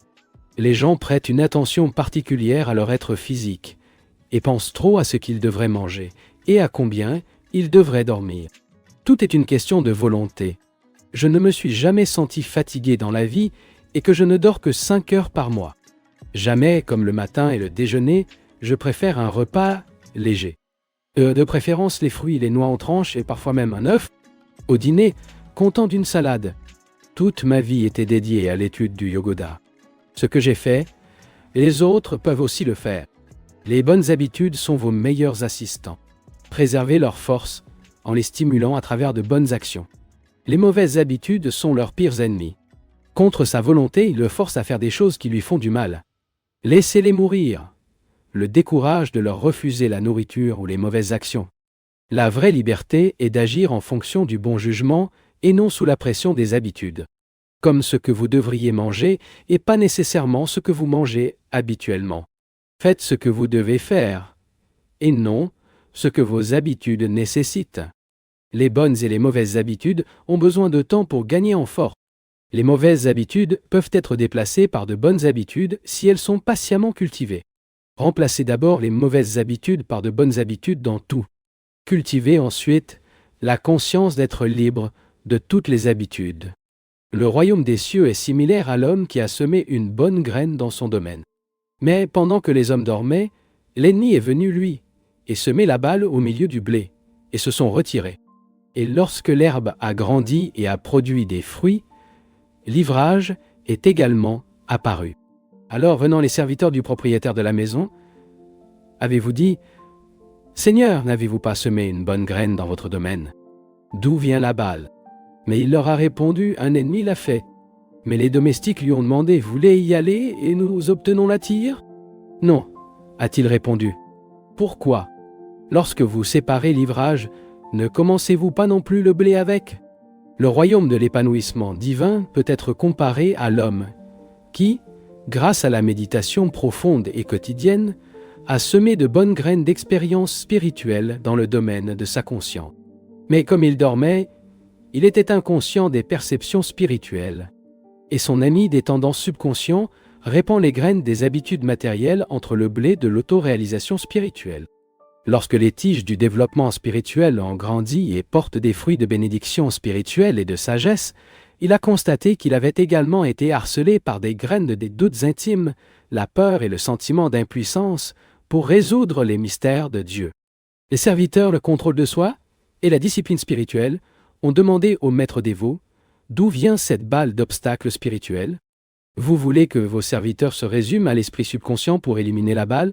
Les gens prêtent une attention particulière à leur être physique, et pensent trop à ce qu'ils devraient manger, et à combien il devrait dormir. Tout est une question de volonté. Je ne me suis jamais senti fatigué dans la vie et que je ne dors que 5 heures par mois. Jamais, comme le matin et le déjeuner, je préfère un repas léger. De préférence les fruits, les noix en tranches et parfois même un œuf. Au dîner, content d'une salade. Toute ma vie était dédiée à l'étude du Yogoda. Ce que j'ai fait, les autres peuvent aussi le faire. Les bonnes habitudes sont vos meilleurs assistants. Préservez leurs forces en les stimulant à travers de bonnes actions. Les mauvaises habitudes sont leurs pires ennemis. Contre sa volonté, ils le forcent à faire des choses qui lui font du mal. Laissez-les mourir. Le décourage de leur refuser la nourriture ou les mauvaises actions. La vraie liberté est d'agir en fonction du bon jugement et non sous la pression des habitudes. Comme ce que vous devriez manger et pas nécessairement ce que vous mangez habituellement. Faites ce que vous devez faire et non ce que vos habitudes nécessitent. Les bonnes et les mauvaises habitudes ont besoin de temps pour gagner en force. Les mauvaises habitudes peuvent être déplacées par de bonnes habitudes si elles sont patiemment cultivées. Remplacez d'abord les mauvaises habitudes par de bonnes habitudes dans tout. Cultivez ensuite la conscience d'être libre de toutes les habitudes. Le royaume des cieux est similaire à l'homme qui a semé une bonne graine dans son domaine. Mais pendant que les hommes dormaient, l'ennemi est venu, lui, et semé la balle au milieu du blé, et se sont retirés. Et lorsque l'herbe a grandi et a produit des fruits, l'ivrage est également apparu. Alors venant les serviteurs du propriétaire de la maison, avez-vous dit « Seigneur, n'avez-vous pas semé une bonne graine dans votre domaine? D'où vient la balle ?» Mais il leur a répondu « Un ennemi l'a fait. » Mais les domestiques lui ont demandé « Vous voulez y aller et nous obtenons la tire ?» « Non, a-t-il répondu. « Pourquoi? Lorsque vous séparez l'ivrage, ne commencez-vous pas non plus le blé avec ?» Le royaume de l'épanouissement divin peut être comparé à l'homme qui, grâce à la méditation profonde et quotidienne, a semé de bonnes graines d'expérience spirituelle dans le domaine de sa conscience. Mais comme il dormait, il était inconscient des perceptions spirituelles. Et son ami des tendances subconscients répand les graines des habitudes matérielles entre le blé de l'autoréalisation spirituelle. Lorsque les tiges du développement spirituel ont grandi et portent des fruits de bénédiction spirituelle et de sagesse, il a constaté qu'il avait également été harcelé par des graines des doutes intimes, la peur et le sentiment d'impuissance pour résoudre les mystères de Dieu. Les serviteurs, le contrôle de soi et la discipline spirituelle ont demandé au maître dévot « D'où vient cette balle d'obstacles spirituels? Vous voulez que vos serviteurs se résument à l'esprit subconscient pour éliminer la balle? »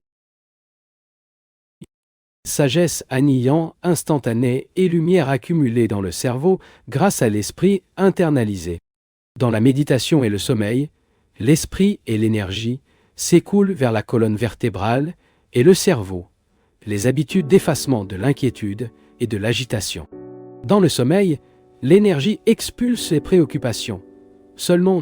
Sagesse annihilant, instantanée et lumière accumulée dans le cerveau grâce à l'esprit internalisé. Dans la méditation et le sommeil, l'esprit et l'énergie s'écoulent vers la colonne vertébrale et le cerveau, les habitudes d'effacement de l'inquiétude et de l'agitation. Dans le sommeil, l'énergie expulse les préoccupations. Seulement